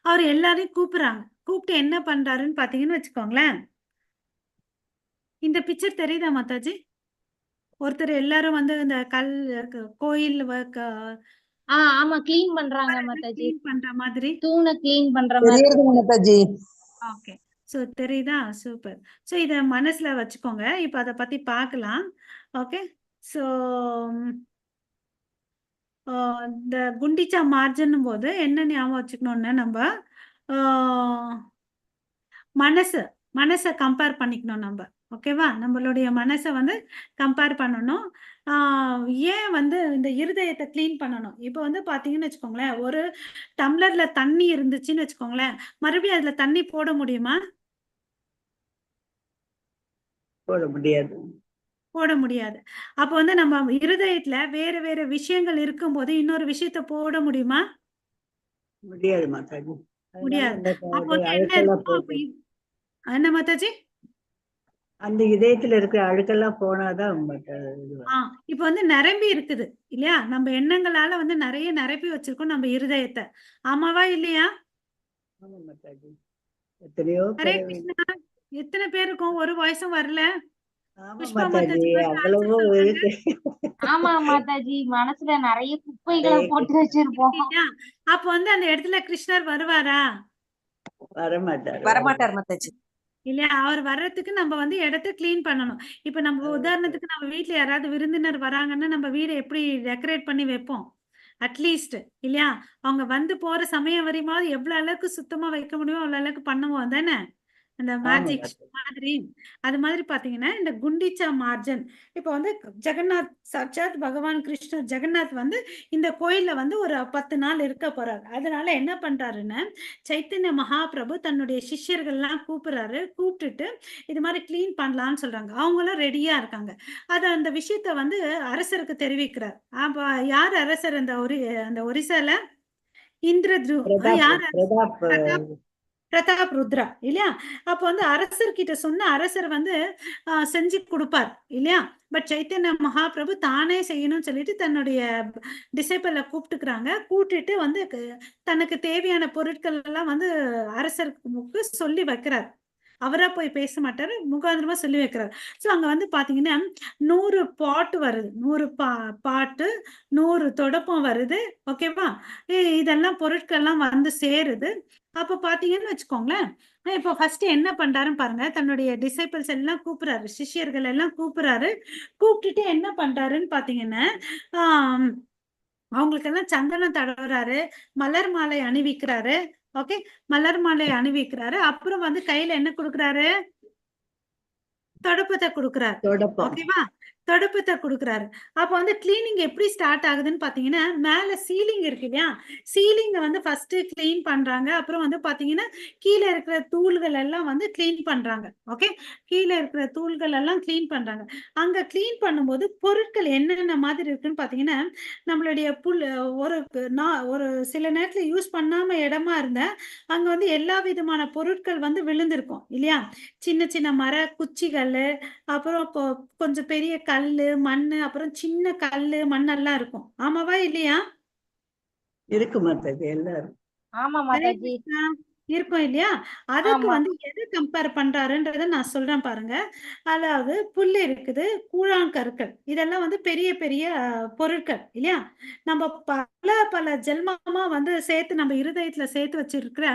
அவர் எல்லாரையும் கூப்பிடுறாங்க. கூப்பிட்டு என்ன பண்றாருன்னு பாத்தீங்கன்னு வச்சுக்கோங்களேன். இந்த பிக்சர் தெரியுதா மாதாஜி? ஒருத்தர் எல்லாரும் வந்து இந்த கோயில் ஆமா, கிளீன் பண்றாங்க மாதாஜி. கிளீன் பண்ற மாதிரி. தூணை கிளீன் பண்ற மாதிரி. தெரியாதுங்க மாதாஜி. ஓகே. ஸோ தெரியுதா? சூப்பர். ஸோ இத மனசுல வச்சுக்கோங்க. இப்ப அத பத்தி பார்க்கலாம். ஓகே. ஸோ இந்த குண்டிச்சா மார்ஜன்னும் போது என்ன ஞாபகம் வச்சுக்கணும்னா நம்ம மனச கம்பேர் பண்ணிக்கணும் நம்ம. ஓகேவா? நம்மளுடைய மனசை வந்து கம்பேர் பண்ணணும். ஏன் வந்து இந்த இருதயத்தை கிளீன் பண்ணணும்? இப்போ வந்து பாத்தீங்கன்னு வச்சுக்கோங்களேன், ஒரு டம்ளர்ல தண்ணி இருந்துச்சுன்னு வச்சுக்கோங்களேன், மறுபடியும் அதுல தண்ணி போட முடியுமா? போட முடியாது. போட முடியாது. அப்ப வந்து நம்ம இருதயத்துல வேற வேற விஷயங்கள் இருக்கும்போது இன்னொரு விஷயத்த போட முடியுமா? முடியாது மாதாஜி. முடியாது. அப்ப வந்து என்ன அழுக்கெல்லாம் இருக்கும்? அப்ப போகும். என்ன மாதாஜி? அந்த இதயத்துல இருக்கிற அழுக்கெல்லாம் போனாதான் இப்ப வந்து நிரம்பி இருக்குது இல்லையா? நம்ம எண்ணங்களால வந்து நிறைய நிரப்பி வச்சிருக்கோம் நம்ம இருதயத்தை. ஆமாவா இல்லையா? ஆமா மாதாஜி. எத்தனையோ ஹரே பிறவி. கிருஷ்ணா. எத்தனை பேருக்கும் ஒரு வாய்ஸும் வரல? ஆமா புஷ்பா மாதாஜி, மாதாஜி first answer அவ்வளவோ சொல்றாங்க. இருக்கு. ஆமா மாதாஜி, மனசுல நிறைய குப்பைகளை நிறைய போட்டு வச்சிருப்போம். இல்லையா? அப்ப வந்து அந்த இடத்துல கிருஷ்ணர் வருவாரா? வரமாட்டாரு. வரமாட்டார் மாதாஜி. இல்லையா? அவர் வர்றதுக்கு நம்ம வந்து இடத்த கிளீன் பண்ணணும். இப்ப நம்ம உதாரணத்துக்கு நம்ம வீட்ல யாராவது விருந்தினர் வராங்கன்னா நம்ம வீடை எப்படி டெக்கரேட் பண்ணி வைப்போம்? அட்லீஸ்ட் இல்லையா? அவங்க வந்து போற சமயம் வரையுமாவது எவ்வளவு அளவுக்கு சுத்தமா வைக்க முடியுமோ அவ்வளவு அளவுக்கு பண்ணுவோம் தானே? அந்த ஆமா மேஜிக் மாதாஜி. மாதிரி. அது மாதிரி பாத்தீங்கன்னா இந்த குண்டிச்சா மார்ஜன் இப்ப வந்து ஜெகநாத் சாட்சாத் பகவான் கிருஷ்ணர் ஜெகநாத் வந்து இந்த கோயில்ல வந்து ஒரு 10 நாள் இருக்க போறாரு. அதனால என்ன பண்றாருன்னு சைத்தன்ய மகாபிரபு தன்னுடைய சிஷ்யர்கள் எல்லாம் கூப்பிடுறாரு. கூப்பிட்டுட்டு இது மாதிரி கிளீன் பண்ணலாம்னு சொல்றாங்க. அவங்களும் ரெடியா இருக்காங்க. அந்த விஷயத்த வந்து அரசருக்கு தெரிவிக்கிறார். அப்ப யார் அரசர்? அந்த ஒரிசால இந்திரத்ரு யார்? பிரதாப் பிரதாப் ருத்ரா இல்லையா? அப்ப வந்து அரசர்கிட்ட சொன்ன அரசர் வந்து செஞ்சு கொடுப்பார் இல்லையா? பட் சைத்தன்ய மகாபிரபு தானே செய்யணும்னு சொல்லிட்டு தன்னுடைய டிசைபிள கூப்பிட்டுக்கிறாங்க. கூட்டிட்டு வந்து தனக்கு தேவையான பொருட்கள் எல்லாம் வந்து அரசருக்கு சொல்லி வைக்கிறார். அவரா போய் பேச மாட்டாரு, முகாந்திரமா சொல்லி வைக்கிறார். சோ அங்க வந்து பாத்தீங்கன்னா 100 பாட்டு வருது. 100 பாட்டு 100 தொடப்பம் வருது. ஓகேவா? இதெல்லாம் பொருட்கள்லாம் வந்து சேருது. அப்ப பாத்தீங்கன்னு வச்சுக்கோங்களேன், இப்போ ஃபர்ஸ்ட் என்ன பண்றாருன்னு பாருங்க. தன்னுடைய டிசைபிள்ஸ் எல்லாம் கூப்பிடுறாரு. சிஷ்யர்கள் எல்லாம் கூப்பிடுறாரு. கூப்பிட்டுட்டு என்ன பண்றாருன்னு பாத்தீங்கன்னா, ஆஹ் அவங்களுக்கெல்லாம் சந்தனம் தடவுறாரு. மலர் மாலை அணிவிக்கிறாரு. ஓகே. மலர் மாலை அணிவிக்கிறாரு. அப்புறம் வந்து கையில என்ன கொடுக்குறாரு? தொடப்பத்தை கொடுக்குறாரு. தொடப்பம். ஓகேவா? தொடப்பத்தை கொடுக்குறாரு. அப்ப வந்து கிளீனிங் எப்படி ஸ்டார்ட் ஆகுதுன்னு பாத்தீங்கன்னா, மேல சீலிங் இருக்கு இல்லையா? சீலிங்க வந்து ஃபர்ஸ்ட் கிளீன் பண்றாங்க. அப்புறம் வந்து பாத்தீங்கன்னா கீழே இருக்கிற தூள்கள் எல்லாம் வந்து கிளீன் பண்றாங்க. ஓகே. கீழே இருக்கிற தூள்கள் எல்லாம் கிளீன் பண்றாங்க. அங்க கிளீன் பண்ணும்போது பொருட்கள் என்னென்ன மாதிரி இருக்குன்னு பாத்தீங்கன்னா, நம்மளுடைய ஒரு சில நேரத்துல யூஸ் பண்ணாம இடமா இருந்தா அங்க வந்து எல்லா விதமான பொருட்கள் வந்து விழுந்திருக்கும் இல்லையா? சின்ன சின்ன மர குச்சிகள், அப்புறம் கொஞ்சம் பெரிய கல்லு, மண்ணு, அப்புறம் சின்ன கல்லு, மண்ணெல்லாம் இருக்கும். ஆமாவா இல்லையா? இருக்கு மாதாஜி, எல்லாரும். ஆமா ஹரே மாதாஜி. கிருஷ்ணா. இருக்கும் இல்லையா? அதுக்கு ஆமா. வந்து எது கம்பேர் பண்றாருன்றத நான் சொல்றேன் பாருங்க. அதாவது புல் இருக்குது, கூழாங்கற்கள் இதெல்லாம் வந்து பெரிய பெரிய பொருட்கள் இல்லையா? நம்ம பல பல ஜென்மமா வந்து சேர்த்து நம்ம இருதயத்துல சேர்த்து வச்சிருக்கிற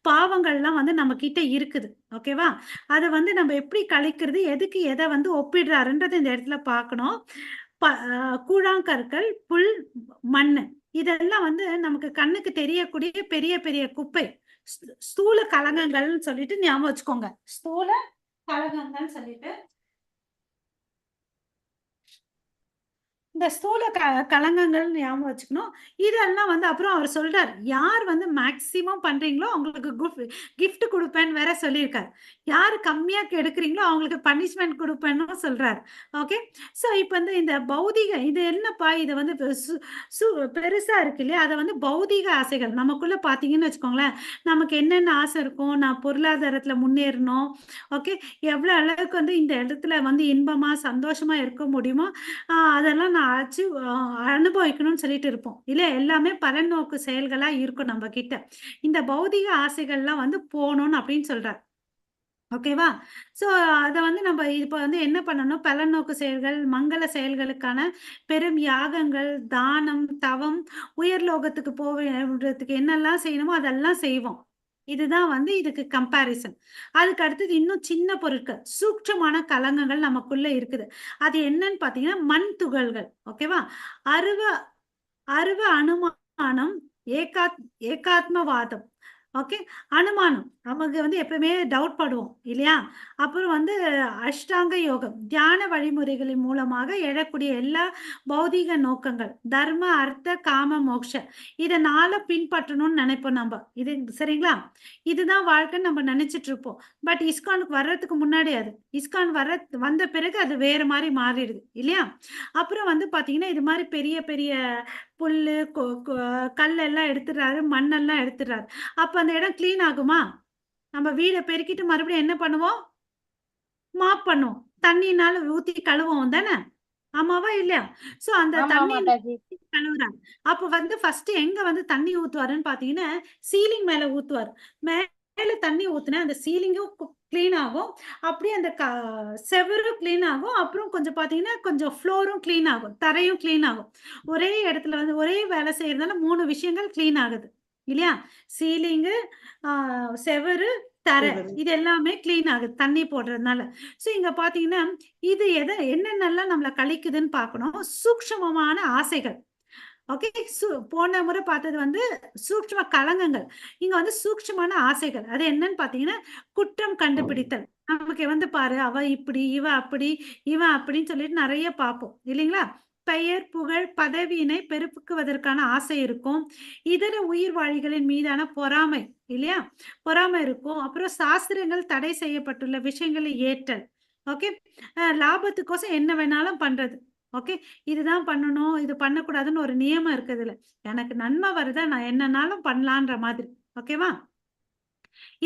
பாவங்கள்லாம் வந்து நம்ம கிட்ட இருக்குது. ஓகேவா? அதை வந்து நம்ம எப்படி கழிக்கிறது, எதுக்கு எதை வந்து ஒப்பிடுறாருன்றது இந்த இடத்துல பார்க்கணும். கூழாங்கற்கள், புல், மண்ணு இதெல்லாம் வந்து நமக்கு கண்ணுக்கு தெரியக்கூடிய பெரிய பெரிய குப்பை. ஸ்தூல கலகங்கள்னு சொல்லிட்டு ஞாபகம் வச்சுக்கோங்க. ஸ்தூல கலகங்கள் சொல்லிட்டு இந்த ஸ்தூல கலங்கங்கள் ஞாபகம் வச்சுக்கணும். இதெல்லாம் வந்து அப்புறம் அவர் சொல்றார், யார் வந்து மேக்ஸிமம் பண்றீங்களோ அவங்களுக்கு கிஃப்ட் கொடுப்பேன்னு வேற சொல்லியிருக்காரு. யார் கம்மியா எடுக்கிறீங்களோ அவங்களுக்கு பனிஷ்மெண்ட் கொடுப்பேன்னு சொல்றாரு. ஓகே. ஸோ இப்போ வந்து இந்த பௌதிக இது என்னப்பா இது வந்து பெருசா இருக்கு இல்லையா? அதை வந்து பௌதிக ஆசைகள் நமக்குள்ள பார்த்தீங்கன்னு வச்சுக்கோங்களேன், நமக்கு என்னென்ன ஆசை இருக்கும், நான் பொருளாதாரத்துல முன்னேறணும், ஓகே, எவ்வளவு அளவுக்கு வந்து இந்த இடத்துல வந்து இன்பமா சந்தோஷமா இருக்க முடியுமோ அதெல்லாம் நான் அனுபவிக்கணும்னு சொல்லிட்டு இருப்போம் இல்ல, எல்லாமே பலநோக்கு செயல்களா இருக்கும் நம்ம கிட்ட. இந்த பௌதிக ஆசைகள்லாம் வந்து போகணும்னு அப்படின்னு சொல்றார். ஓகேவா? சோ அத வந்து நம்ம இப்ப வந்து என்ன பண்ணணும், பலநோக்கு செயல்கள், மங்கள செயல்களுக்கான பெரும் யாகங்கள், தானம், தவம், உயர்லோகத்துக்கு போவதற்கு என்னெல்லாம் செய்யணுமோ அதெல்லாம் செய்வோம். இதுதான் வந்து இதுக்கு கம்பேரிசன். அதுக்கு அடுத்தது இன்னும் சின்ன பொருட்கள், சூட்சமான கலங்கங்கள் நமக்குள்ள இருக்குது. அது என்னன்னு பார்த்தீங்கன்னா, மண் துகள்கள். ஓகேவா? அருவ அருவ அனுமானம், ஏகாத்மவாதம். ஓகே. அனுமானம். நமக்கு வந்து எப்பவுமே டவுட் படுவோம் இல்லையா? அப்புறம் வந்து அஷ்டாங்க யோகம், தியான வழிமுறைகளின் மூலமாக எழக்கூடிய எல்லா பௌதீக நோக்கங்கள், தர்ம, அர்த்த, காம, மோக்ஷ இத 4 பின்பற்றணும்னு நினைப்போம் நம்ம. இது சரிங்களா? இதுதான் வாழ்க்கைன்னு நம்ம நினைச்சிட்டு இருப்போம். பட் இஸ்கானுக்கு வர்றதுக்கு முன்னாடி அது. இஸ்கான் வந்த பிறகு அது வேற மாரி மாறிடுது இல்லையா? அப்புறம் வந்து பார்த்தீங்கன்னா, இது மாரி பெரிய பெரிய புல்லு, கல்லெல்லாம் எடுத்துடுறாரு, மண்ணெல்லாம் எடுத்துடுறாரு. அப்ப அந்த இடம் கிளீன் ஆகுமா? நம்ம வீட பெருக்கிட்டு மறுபடியும் என்ன பண்ணுவோம்? மாப் பண்ணுவோம். தண்ணினால ஊத்தி கழுவுவோம் தானே? ஆமாவா? இல்லையா? சோ அந்த ஆமா தண்ணி மாதாஜி. கழுவுறாங்க. அப்ப வந்து ஃபர்ஸ்ட் எங்க வந்து தண்ணி ஊத்துவாருன்னு பார்த்தீங்கன்னா, சீலிங் மேல ஊத்துவாரு. மேல தண்ணி ஊத்துனா அந்த சீலிங்கும் கிளீன் ஆகும். அப்படியே அந்த செவுரும் கிளீன் ஆகும். அப்புறம் கொஞ்சம் பார்த்தீங்கன்னா, கொஞ்சம் ஃப்ளோரும் கிளீன் ஆகும். தரையும் கிளீன் ஆகும். ஒரே இடத்துல வந்து ஒரே வேலை செய்யறதுனால 3 விஷயங்கள் கிளீன் ஆகுது. இல்லையா? சீலிங்கு, ஆ செவுரு, தரை செவுரு. இது எல்லாமே கிளீன் ஆகுது தண்ணி போடுறதுனால. சோ இங்க பார்த்தீங்கன்னா, இது என்னென்னலாம் நம்மள கழிக்குதுன்னு பார்க்கணும். சூக்ஷ்மமான ஆசைகள். ஓகே. போன முறை பார்த்தது வந்து சூக்ஷ்ம கலங்கங்கள். இங்க வந்து சூக்ஷ்மமான ஆசைகள். அது என்னன்னு பார்த்தீங்கன்னா, குற்றம் கண்டுபிடித்தல். நமக்கு வந்து பாரு, அவ இப்படி, இவ அப்படி, இவன் அப்படின்னு சொல்லிட்டு நெறைய பார்ப்போம். இல்லைங்களா? பெயர், புகழ், பதவியினை பெருக்குவதற்கான ஆசை இருக்கும். இதர உயிர்வாழிகளின் மீதான பொறாமை இல்லையா? பொறாமை இருக்கும். அப்புறம் சாஸ்திரங்கள் தடை செய்யப்பட்டுள்ள விஷயங்களை ஏற்றல். ஓகே. லாபத்துக்கோசம் என்ன வேணாலும் பண்றது. ஓகே. இதுதான் பண்ணணும், இது பண்ணக்கூடாதுன்னு ஒரு நியமம் இருக்கு இதுல. எனக்கு நன்மை வருதா, நான் என்னன்னாலும் பண்ணலான்ற மாதிரி. ஓகேவா?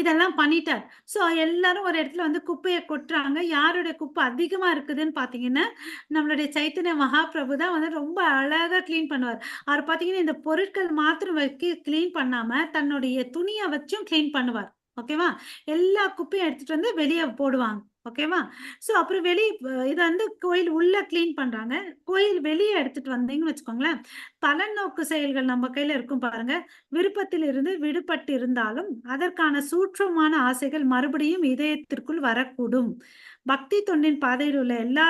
இதெல்லாம் பண்ணிட்டார். சோ எல்லாரும் ஒரு இடத்துல வந்து குப்பைய கொட்டுறாங்க. யாருடைய குப்பை அதிகமா இருக்குதுன்னு பார்த்தீங்கன்னா, நம்மளுடைய சைத்தன்ய மகாபிரபு தான் வந்து ரொம்ப அழகா கிளீன் பண்ணுவார். அவர் பார்த்தீங்கன்னா, இந்த பொருட்கள் மாத்திரம் கிளீன் பண்ணாம, தன்னுடைய துணிய வச்சும் கிளீன் பண்ணுவார். ஓகேவா? எல்லா குப்பையும் எடுத்துட்டு வந்து வெளிய போடுவாங்க. ஓகேவா? சோ அப்புறம் இத வந்து கோயில் உள்ள கிளீன் பண்றாங்க. கோயில் வெளிய எடுத்துட்டு வந்தீங்கன்னு வச்சுக்கோங்களேன், பலநோக்கு செயல்கள் நம்ம கையில இருக்கும் பாருங்க. விருப்பத்திலிருந்து விடுபட்டு இருந்தாலும் அதற்கான சூட்சமான ஆசைகள் மறுபடியும் இதயத்திற்குள் வரக்கூடும். பக்தி தொண்டின் பாதையில் உள்ள எல்லா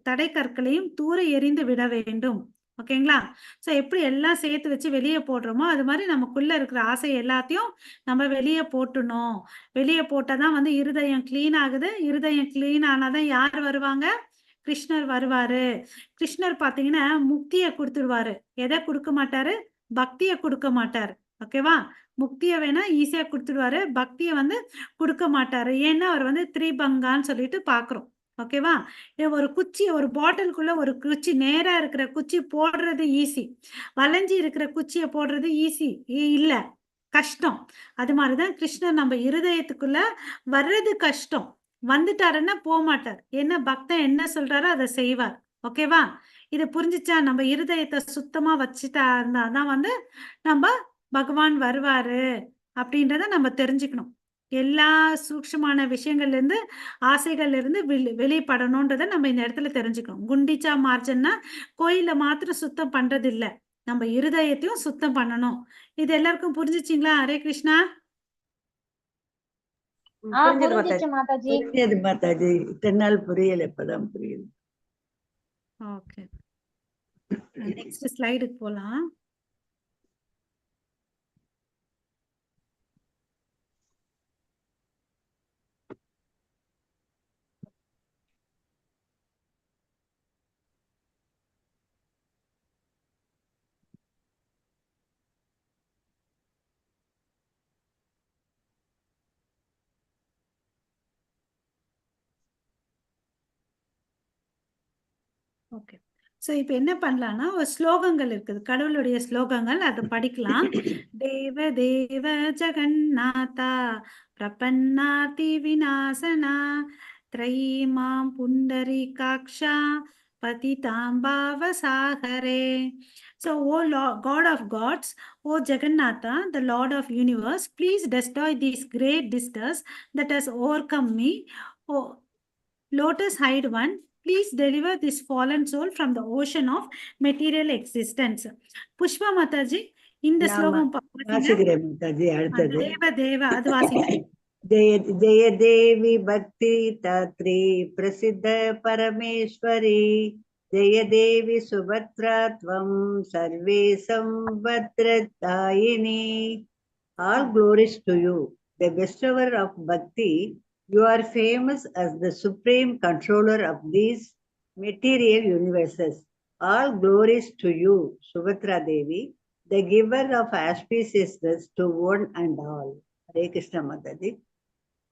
தடை கற்களையும் தூர எறிந்து விட வேண்டும். ஓகேங்களா? சோ எப்படி எல்லாம் சேர்த்து வச்சு வெளிய போடுறோமோ, அது மாரி நமக்குள்ள இருக்கிற ஆசை எல்லாத்தையும் நம்ம வெளிய போட்டுடணும். வெளிய போட்டா தான் வந்து இருதயம் கிளீன் ஆகுது. இருதயம் கிளீன் ஆனா தான் யார் வருவாங்க? கிருஷ்ணர் வருவாரு. கிருஷ்ணர் பார்த்தீங்கன்னா, முக்திய குடுத்துருவாரு. எத குடுக்க மாட்டாரு? பக்திய குடுக்க மாட்டாரு. ஓகேவா? முக்திய வேணா ஈஸியா குடுத்துடுவாரு. பக்திய வந்து குடுக்க மாட்டாரு. ஏன்னா, அவர் வந்து திரிபங்கான்னு சொல்லிட்டு பார்க்கிறோம். ஓகேவா? ஒரு குச்சி ஒரு பாட்டிலுக்குள்ள ஒரு குச்சி நேரா இருக்கிற குச்சி போடுறது ஈஸி. வளைஞ்சு இருக்கிற குச்சிய போடுறது ஈஸி இல்ல. கஷ்டம். அது மாரி தான் கிருஷ்ணர் நம்ம இருதயத்துக்குள்ள வர்றது கஷ்டம். வந்துட்டாருன்னா போமாட்டார். ஏன்னா பக்தன் என்ன சொல்றாரோ அத செய்வார். ஓகேவா? இது புரிஞ்சுச்சா? நம்ம இருதயத்த சுத்தமா வச்சுட்டா இருந்தா தான் வந்து நம்ப பகவான் வருவாரு அப்படின்றத நம்ம தெரிஞ்சுக்கணும். எல்லா சூக்ஷ்மமான விஷயங்கள்ல இருந்து, ஆசைகள்ல இருந்து வெளிப்படணும்ன்றத நம்ம இந்த இடத்துல தெரிஞ்சுக்கணும். குண்டிச்சா மார்ஜன்னா கோயில மாத்திரம் சுத்தம் பண்றது இல்ல. நம்ம இருதயத்தையும் சுத்தம் பண்ணணும். இது எல்லாருக்கும் புரிஞ்சுச்சுங்களா? ஹரே கிருஷ்ணா. புரிஞ்சது புரிஞ்சிச்சு மாதாஜி. மாதாஜி. புரியுது மாதாஜி. இத்தனை நாள் புரியல, இப்பதான் புரியுது. ஓகே. நெக்ஸ்ட் ஸ்லைடுக்கு போலாம். ஓகே. ஸோ இப்போ என்ன பண்ணலாம்னா ஒரு ஸ்லோகங்கள் இருக்குது, கடவுளுடைய ஸ்லோகங்கள், அதை படிக்கலாம். தேவ தேவ ஜெகநாதா பிரபன்னாதி விநாசனா த்ரைமாம் புண்டரீகாக்ஷா பதிதாம் பாவசாகரே. So, O Lord, God of gods, O Jagannatha, the Lord of universe, please destroy these great distress that has overcome me. O Lotus Hide One, please deliver this fallen soul from the ocean of material existence. Pushpa Mataji, இந்த நாம ஸ்லோகம் வாசிங்க. வாசிக்கிறேன் மாதாஜி. அடுத்தது தேவ தேவ, அது வாசிங்க. जय जय देवी भक्ति दात्री प्रसिद्ध परमेश्वरी, जय देवी सुभद्रा त्वं सर्वे संभद्रदायिनी. All glories to you, the bestower of bhakti. You are famous as the supreme controller of these material universes. All glories to you, Subhadra Devi, the giver of auspiciousness to one and all. Hare Krishna Mataji.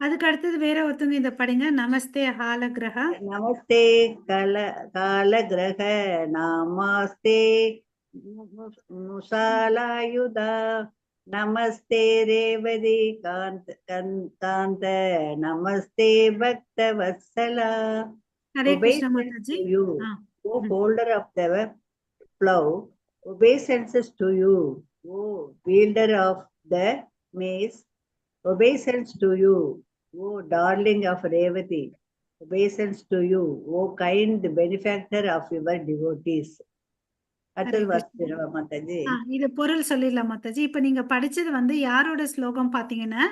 அதுக்கு அடுத்தது வேற ஒருத்தவங்க இதை படிங்க. நமஸ்தே ஹாலகிரகா. Namaste Kalagraha, Namaste Musalayuda, Namaste Revadi Kanta, Namaste Bhakta Vatsala. Hare Krishna Obeisance Mataji. to you, ah, O holder of the plow, obeisances to you, O wielder of the mace, obeisance to you, O darling of Revati, obeisance to you, O kind benefactor of your devotees. அடுத்தது வாசிக்கிறவா மாதாஜி? இது பொருள் சொல்லிடலாம் மாதாஜி. இப்ப நீங்க படிச்சது வந்து யாரோட ஸ்லோகம் பாத்தீங்கன்னா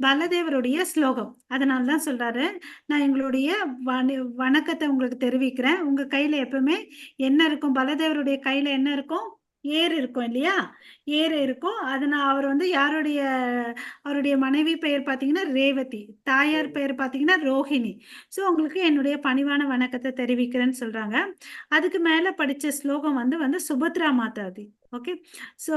பலதேவருடைய ஸ்லோகம். அதனாலதான் சொல்றாரு, நான் எங்களுடைய வணக்கத்தை உங்களுக்கு தெரிவிக்கிறேன். உங்க கையில எப்பவுமே என்ன இருக்கும்? பலதேவருடைய கையில என்ன இருக்கும்? ஏர் இருக்கும் இல்லையா? ஏர் இருக்கும். அதனால அவர் வந்து அவருடைய மனைவி பெயர் பாத்தீங்கன்னா ரேவதி, தாயார் பெயர் பாத்தீங்கன்னா ரோஹிணி. சோ உங்களுக்கு என்னுடைய பணிவான வணக்கத்தை தெரிவிக்கிறேன்னு சொல்றாங்க. அதுக்கு மேல படிச்ச ஸ்லோகம் வந்து சுபத்ரா மாதாதி. ஓகே. ஸோ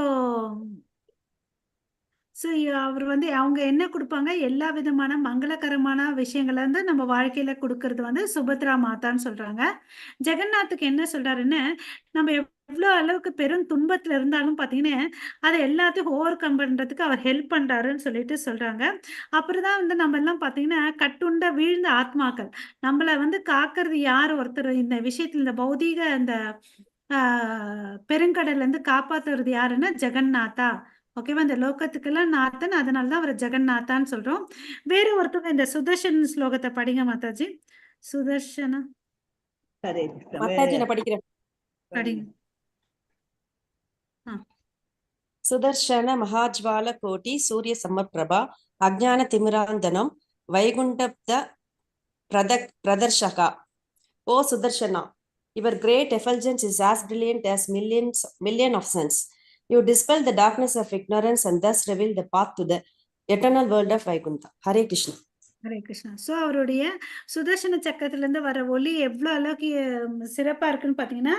அவர் வந்து அவங்க என்ன கொடுப்பாங்க? எல்லா விதமான மங்களகரமான விஷயங்களை வந்து நம்ம வாழ்க்கையில கொடுக்கறது வந்து சுபத்ரா மாதான்னு சொல்றாங்க. ஜெகநாத்துக்கு என்ன சொல்றாருன்னு, நம்ம எவ்வளவு அளவுக்கு பெரும் துன்பத்துல இருந்தாலும் பாத்தீங்கன்னா அதை எல்லாத்தையும் ஓவர் கம் பண்றதுக்கு அவர் ஹெல்ப் பண்றாருன்னு சொல்லிட்டு சொல்றாங்க. அப்புறம்தான் வந்து நம்ம எல்லாம் பாத்தீங்கன்னா கட்டுண்ட வீழ்ந்த ஆத்மாக்கள், நம்மள வந்து காக்கிறது யார்? ஒருத்தர் இந்த விஷயத்துல, இந்த பௌதீக இந்த பெருங்கடல்ல இருந்து காப்பாத்துறது யாருன்னா ஜெகநாதா. ஓகேவா? இந்த லோகத்துக்கெல்லாம் நாத்தன், அதனாலதான் அவரை ஜெகநாதான்னு சொல்றோம். வேற ஒருத்தவங்க இந்த சுதர்ஷன் ஸ்லோகத்தை படிங்க மாதாஜி. சுதர்ஷன ஹரே கிருஷ்ணா. மாதாஜி நான் படிக்கிறேன். படிங்க. சுதர்ஷன மகாஜ்வால கோட்டி சூரிய சமப்பிரபா அஜ்ஞான திமிராந்தனம் வைகுண்டப்த பிரதர்ஷகா. ஓ Sudarshana, your great effulgence is as brilliant as million of suns. You dispel the darkness of ignorance and thus reveal the path to the eternal world of Vaikuntha. Hare Krishna. Hare Krishna. So அவருடைய சுதர்சன சக்கரத்துல இருந்து வர ஒளி எவ்வளவு அளவுக்கு சிறப்பா இருக்குன்னு பாத்தீங்கன்னா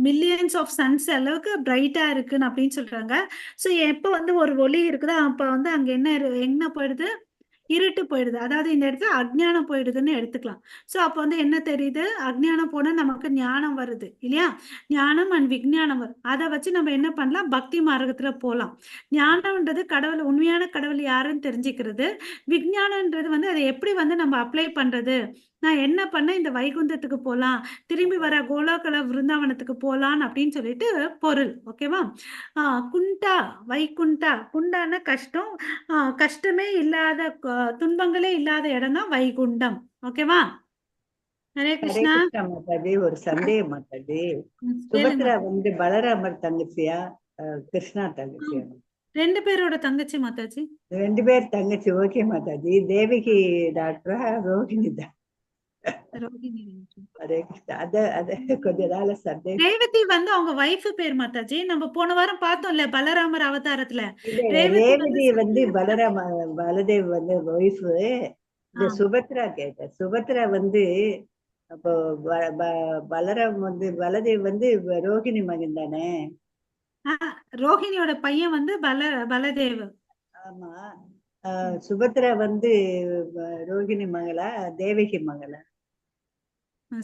மில்லியன்ஸ் ஆஃப் சன்ஸ் அளவுக்கு பிரைட்டா இருக்குன்னு அப்படின்னு சொல்றாங்க. ஸோ எப்ப வந்து ஒரு ஒளி இருக்குதோ அப்ப வந்து அங்க என்ன போயிடுது? இருட்டு போயிடுது. அதாவது இந்த இடத்துல அஜ்ஞானம் போயிடுதுன்னு எடுத்துக்கலாம். சோ அப்ப வந்து என்ன தெரியுது? அஜ்ஞானம் போனா நமக்கு ஞானம் வருது இல்லையா? ஞானம் அண்ட் விஞ்ஞானம் வரும். அதை வச்சு நம்ம என்ன பண்ணலாம்? பக்தி மார்க்கத்துல போலாம். ஞானம்ன்றது கடவுள், உண்மையான கடவுள் யாருன்னு தெரிஞ்சுக்கிறது. விஞ்ஞானம்ன்றது வந்து அதை எப்படி வந்து நம்ம அப்ளை பண்றது, நான் என்ன பண்ண இந்த வைகுந்தத்துக்கு போலாம், திரும்பி வர கோலோகல விருந்தாவனத்துக்கு போலான்னு அப்படின்னு சொல்லிட்டு பொருள். ஓகேவா? குண்டா, வைகுண்டா, குண்டான கஷ்டம், கஷ்டமே இல்லாத துன்பங்களே இல்லாத இடம் தான் வைகுண்டம். ஓகேவா? ஹரே ஹரே கிருஷ்ணா. கிருஷ்ணா மாதாஜி. ஒரு சந்தேகம் மாதாஜி, கேளுங்க. சுபத்ரா வந்து பலராமர் தங்கச்சியா கிருஷ்ணா தங்கச்சியா? ரெண்டு பேரோட தங்கச்சி மாதாஜி. ரெண்டு பேர் தங்கச்சி. ஓகே மாதாஜி. தேவிகி டாக்டரா ரோஹிணி தான்? ரோஹிணி. ஹரே கிருஷ்ணா. அத கொஞ்ச நாள் சந்தேகம். ரேவதி வந்து அவங்க வைஃப் பேர் மாதாஜி. நம்ம போன வாரம் பார்த்தோம்ல பலராமர் அவதாரத்துல. ரேவதி வந்து பலதேவ் வந்து ஒய்ஃபு. இந்த சுபத்ரா கேட்ட. சுபத்ரா வந்து அப்போ பலராம் வந்து பலதேவ் வந்து ரோஹிணி மகன் தானே? ரோஹிணியோட பையன் வந்து பலதேவ். ஆமா. சுபத்ரா வந்து ரோஹிணி மகளா தேவகி மகளா?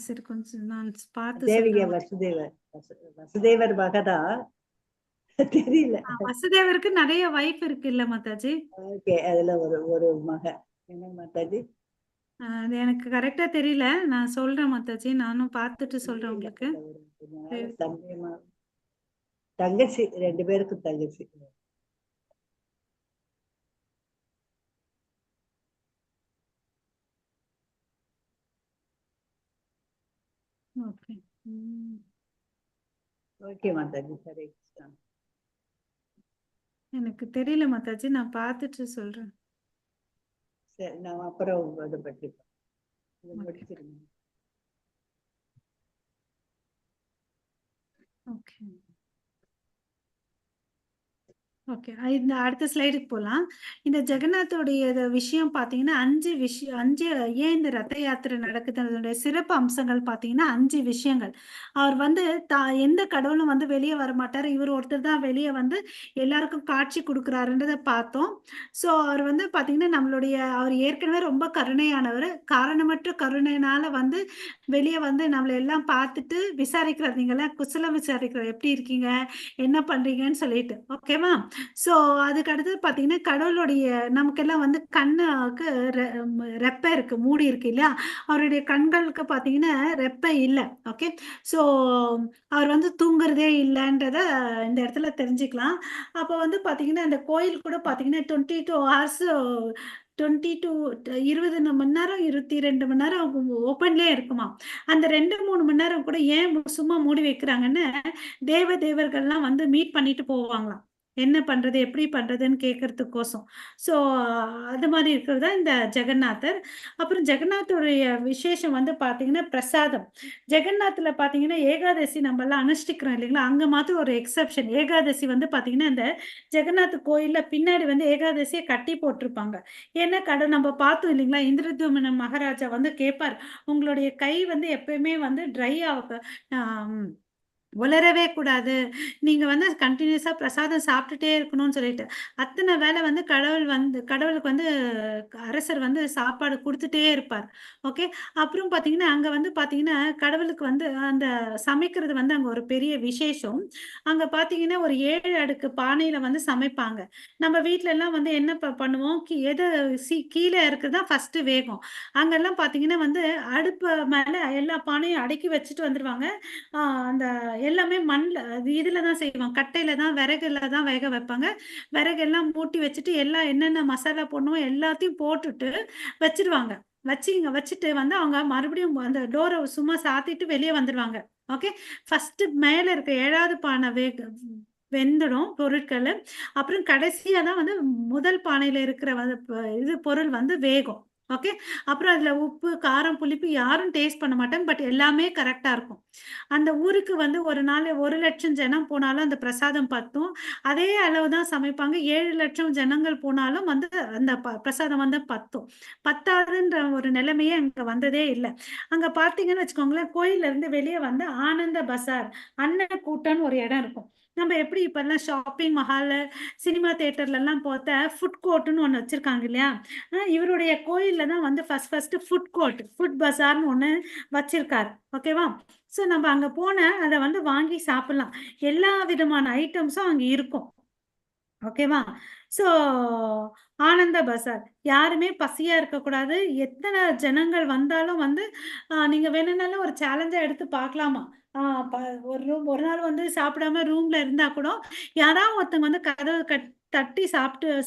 சரி கொஞ்சம் நான் பார்த்து தேவிக சொல்றேன். வசுதேவர் வசுதேவர் மகதா தெரியல. வசுதேவருக்கு நிறைய வைஃப் இருக்கு இல்ல மாதாஜி? ஓகே, அதுல ஒரு ஒரு மக. என்ன மாதாஜி? அது எனக்கு கரெக்டா தெரியல. நான் சொல்றேன் மாதாஜி. நானும் பார்த்துட்டு சொல்றேன் உங்களுக்கு. ஒரு சந்தேகமா தங்கச்சி, 2 பேருக்கும் தங்கச்சி. ஓகே. ஓகே மாதாஜி, சரி. எனக்கு தெரியல மாதாஜி. நான் பார்த்துட்டு சொல்றேன். சரி, நான் அப்புறம் அதை பற்றி முடிச்சிருங்க. ஓகே. ஓகே. இந்த அடுத்த ஸ்லைடுக்கு போலாம். இந்த ஜெகநாத்தோடைய விஷயம் பார்த்தீங்கன்னா 5 விஷயம் 5 ஏன் இந்த ரத யாத்திரை நடக்குது அதனுடைய சிறப்பு அம்சங்கள் பார்த்தீங்கன்னா 5 விஷயங்கள். அவர் வந்து எந்த கடவுளும் வந்து வெளியே வரமாட்டார். இவர் ஒருத்தர் தான் வெளியே வந்து எல்லாருக்கும் காட்சி கொடுக்குறாருன்றத பார்த்தோம். ஸோ அவர் வந்து பார்த்தீங்கன்னா அவர் ஏற்கனவே ரொம்ப கருணையானவர். காரணமற்ற கருணையினால வந்து வெளியே வந்து நம்மளை எல்லாம் பார்த்துட்டு விசாரிக்கிறார். நீங்களாம் குசலம் விசாரிக்கிறார், எப்படி இருக்கீங்க, என்ன பண்றீங்கன்னு சொல்லிட்டு. ஓகேவா? ஸோ அதுக்கு அடுத்தது பார்த்தீங்கன்னா கடவுளுடைய நமக்கெல்லாம் வந்து கண்ணுக்கு ரெப்பை இருக்கு, மூடி இருக்கு இல்லையா? அவருடைய கண்களுக்கு பார்த்தீங்கன்னா ரெப்பை இல்லை. ஓகே. ஸோ அவர் வந்து தூங்குறதே இல்லைன்றத இந்த இடத்துல தெரிஞ்சுக்கலாம். அப்போ வந்து பார்த்தீங்கன்னா அந்த கோயில் கூட பார்த்தீங்கன்னா 22 ஹவர்ஸ் 22 20 மணி நேரம் 22 மணி நேரம் ஓப்பன்லேயே இருக்குமா. அந்த 2-3 மணி நேரம் கூட ஏன் சும்மா மூடி வைக்கிறாங்கன்னு தேவர்கள்லாம் வந்து மீட் பண்ணிட்டு போவாங்களாம். என்ன பண்றது, எப்படி பண்றதுன்னு கேட்கறதுக்கோசம். ஸோ அது மாதிரி இருக்கிறது தான் இந்த ஜெகநாதர். அப்புறம் ஜெகநாதருடைய விசேஷம் வந்து பார்த்தீங்கன்னா பிரசாதம். ஜெகநாத்ல பார்த்தீங்கன்னா ஏகாதசி நம்மலாம் அனுஷ்டிக்கிறோம் இல்லைங்களா? அங்க மாத்திரம் ஒரு எக்ஸெப்ஷன். ஏகாதசி வந்து பார்த்தீங்கன்னா இந்த ஜெகநாத் கோயில்ல பின்னாடி வந்து ஏகாதசியை கட்டி போட்டிருப்பாங்க. ஏன்னா நம்ம பார்த்தோம் இல்லைங்களா? இந்திரத்யும்ன மகாராஜா வந்து கேட்பார், உங்களுடைய கை வந்து எப்பயுமே வந்து ட்ரை உலரவே கூடாது. நீங்க வந்து கன்டினியூஸா பிரசாதம் சாப்பிட்டுட்டே இருக்கணும்னு சொல்லிட்டு. அத்தனை வேளை வந்து கடவுளுக்கு வந்து அரசர் வந்து சாப்பாடு குடுத்துட்டே இருப்பார். ஓகே. அப்புறம் பார்த்தீங்கன்னா, அங்க வந்து பார்த்தீங்கன்னா, கடவுளுக்கு வந்து அந்த சமைக்கிறது வந்து அங்க ஒரு பெரிய விசேஷம். அங்க பார்த்தீங்கன்னா, ஒரு 7 அடுக்கு பானையில வந்து சமைப்பாங்க. நம்ம வீட்லலாம் வந்து என்ன பண்ணுவோம், எது கீழ இருக்கிறது தான் ஃபர்ஸ்ட்டு வேகும். அங்கலாம் பார்த்தீங்கன்னா வந்து, அடுப்பு மேல எல்லா பானையும் அடுக்கி வச்சுட்டு வந்துருவாங்க. அந்த எல்லாமே இதுல தான் செய்வாங்க. கட்டையில தான், விறகுல தான் வேக வைப்பாங்க. விறகெல்லாம் மூட்டி வச்சுட்டு, எல்லாம் என்னென்ன மசாலா போடணுமோ எல்லாத்தையும் போட்டுட்டு வச்சுருவாங்க. வச்சுட்டு வந்து அவங்க மறுபடியும் அந்த டோர சும்மா சாத்திட்டு வெளிய வந்துருவாங்க. ஓகே. ஃபர்ஸ்ட்டு மேல இருக்க 7வது பானை வெந்துடும் பொருட்களு. அப்புறம் கடைசியா தான் வந்து முதல் பானையில இருக்கிற வந்து பொருள் வந்து வேகும். ஓகே. அப்புறம் அதுல உப்பு, காரம், புளிப்பு யாரும் டேஸ்ட் பண்ண மாட்டாங்க. பட் எல்லாமே கரெக்ட்டா இருக்கும். அந்த ஊருக்கு வந்து ஒரு நாள் 1,00,000 ஜனம் போனாலும் அந்த பிரசாதம் பத்தும். அதே அளவு தான் சமைப்பாங்க. 7,00,000 ஜனங்கள் போனாலும் வந்து அந்த பிரசாதம் வந்து பத்தும். பத்தாதுன்ற ஒரு நிலைமையே அங்க வந்ததே இல்ல. அங்க பார்த்தீங்கன்னு வச்சுக்கோங்களேன், கோயில்ல இருந்து வெளிய வந்து ஆனந்த பசார், அன்னக்கூட்டம்ன்னு ஒரு இடம் இருக்கும். நம்ம எப்படி இப்பல்லாம் ஷாப்பிங் மஹாலு, சினிமா தியேட்டர்லலாம் பார்த்தா ஃபுட் கோர்ட்ன்னு ஒண்ணு வச்சிருக்காங்க இல்லையா? இவருடைய கோயில்ல தான் வந்து ஃபர்ஸ்ட்டு ஃபுட் கோர்ட், ஃபுட் பசார்ன்னு ஒண்ணு வச்சிருக்காரு. ஓகேவா? ஸோ நம்ம அங்க போனா அத வந்து வாங்கி சாப்பிடலாம். எல்லா விதமான ஐட்டம்ஸும் அங்க இருக்கும். ஓகேவா? ஸோ ஆனந்த பசார். யாருமே பசியா இருக்கக்கூடாது. எத்தனை ஜனங்கள் வந்தாலும் வந்து நீங்க வேணும்னாலும் ஒரு சேலஞ்சா எடுத்து பார்க்கலாமா? ஆ ப ஒரு நாள் வந்து சாப்பிடாம ரூம்ல இருந்தா கூட, யாராவது ஒருத்தங்க வந்து கதவு தட்டி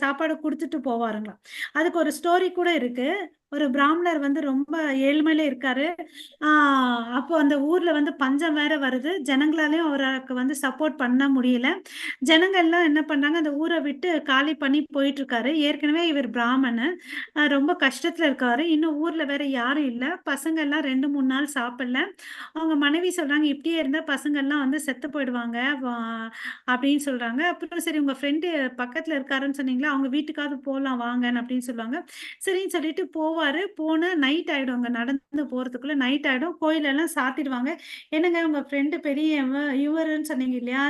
சாப்பாடு குடுத்துட்டு போவாருங்களாம். அதுக்கு ஒரு ஸ்டோரி கூட இருக்கு. ஒரு பிராமணர் வந்து ரொம்ப ஏழ்மையில இருக்காரு. ஆ அப்போ அந்த ஊர்ல வந்து பஞ்சம் வேற வருது. ஜனங்களாலயும் அவருக்கு வந்து சப்போர்ட் பண்ண முடியல. ஜனங்கள்லாம் என்ன பண்றாங்க, அந்த ஊர விட்டு காலி பண்ணி போயிட்டுருக்காரு. ஏற்கனவே இவர் பிராமணன். ரொம்ப கஷ்டத்துல இருக்காரு. இன்னும் ஊர்ல வேற யாரும் இல்ல. பசங்கள்லாம் 2, 3 நாள் சாப்பிடல. அவங்க மனைவி சொல்றாங்க, "இப்படியே இருந்தா பசங்கள்லாம் வந்து செத்து போயிடுவாங்க." அப்படின்னு சொல்றாங்க. அப்புறம் சரி உங்க ஃப்ரெண்டு பக்கத்துல இருக்காருன்னு சொன்னீங்களா, அவங்க வீட்டுக்காவது போலாம் வாங்கன்னு அப்படின்னு சொல்லுவாங்க. சரின்னு சொல்லிட்டு போவாரு. போவாரு. போனா நைட் ஆயிடும். அங்க நடந்து போறதுக்குள்ள நைட் ஆயிடும். கோயிலெல்லாம் சாத்திடுவாங்க. "என்னங்க உங்க ஃப்ரெண்டு பெரியவன் இவருன்னு சொன்னீங்க இல்லையா?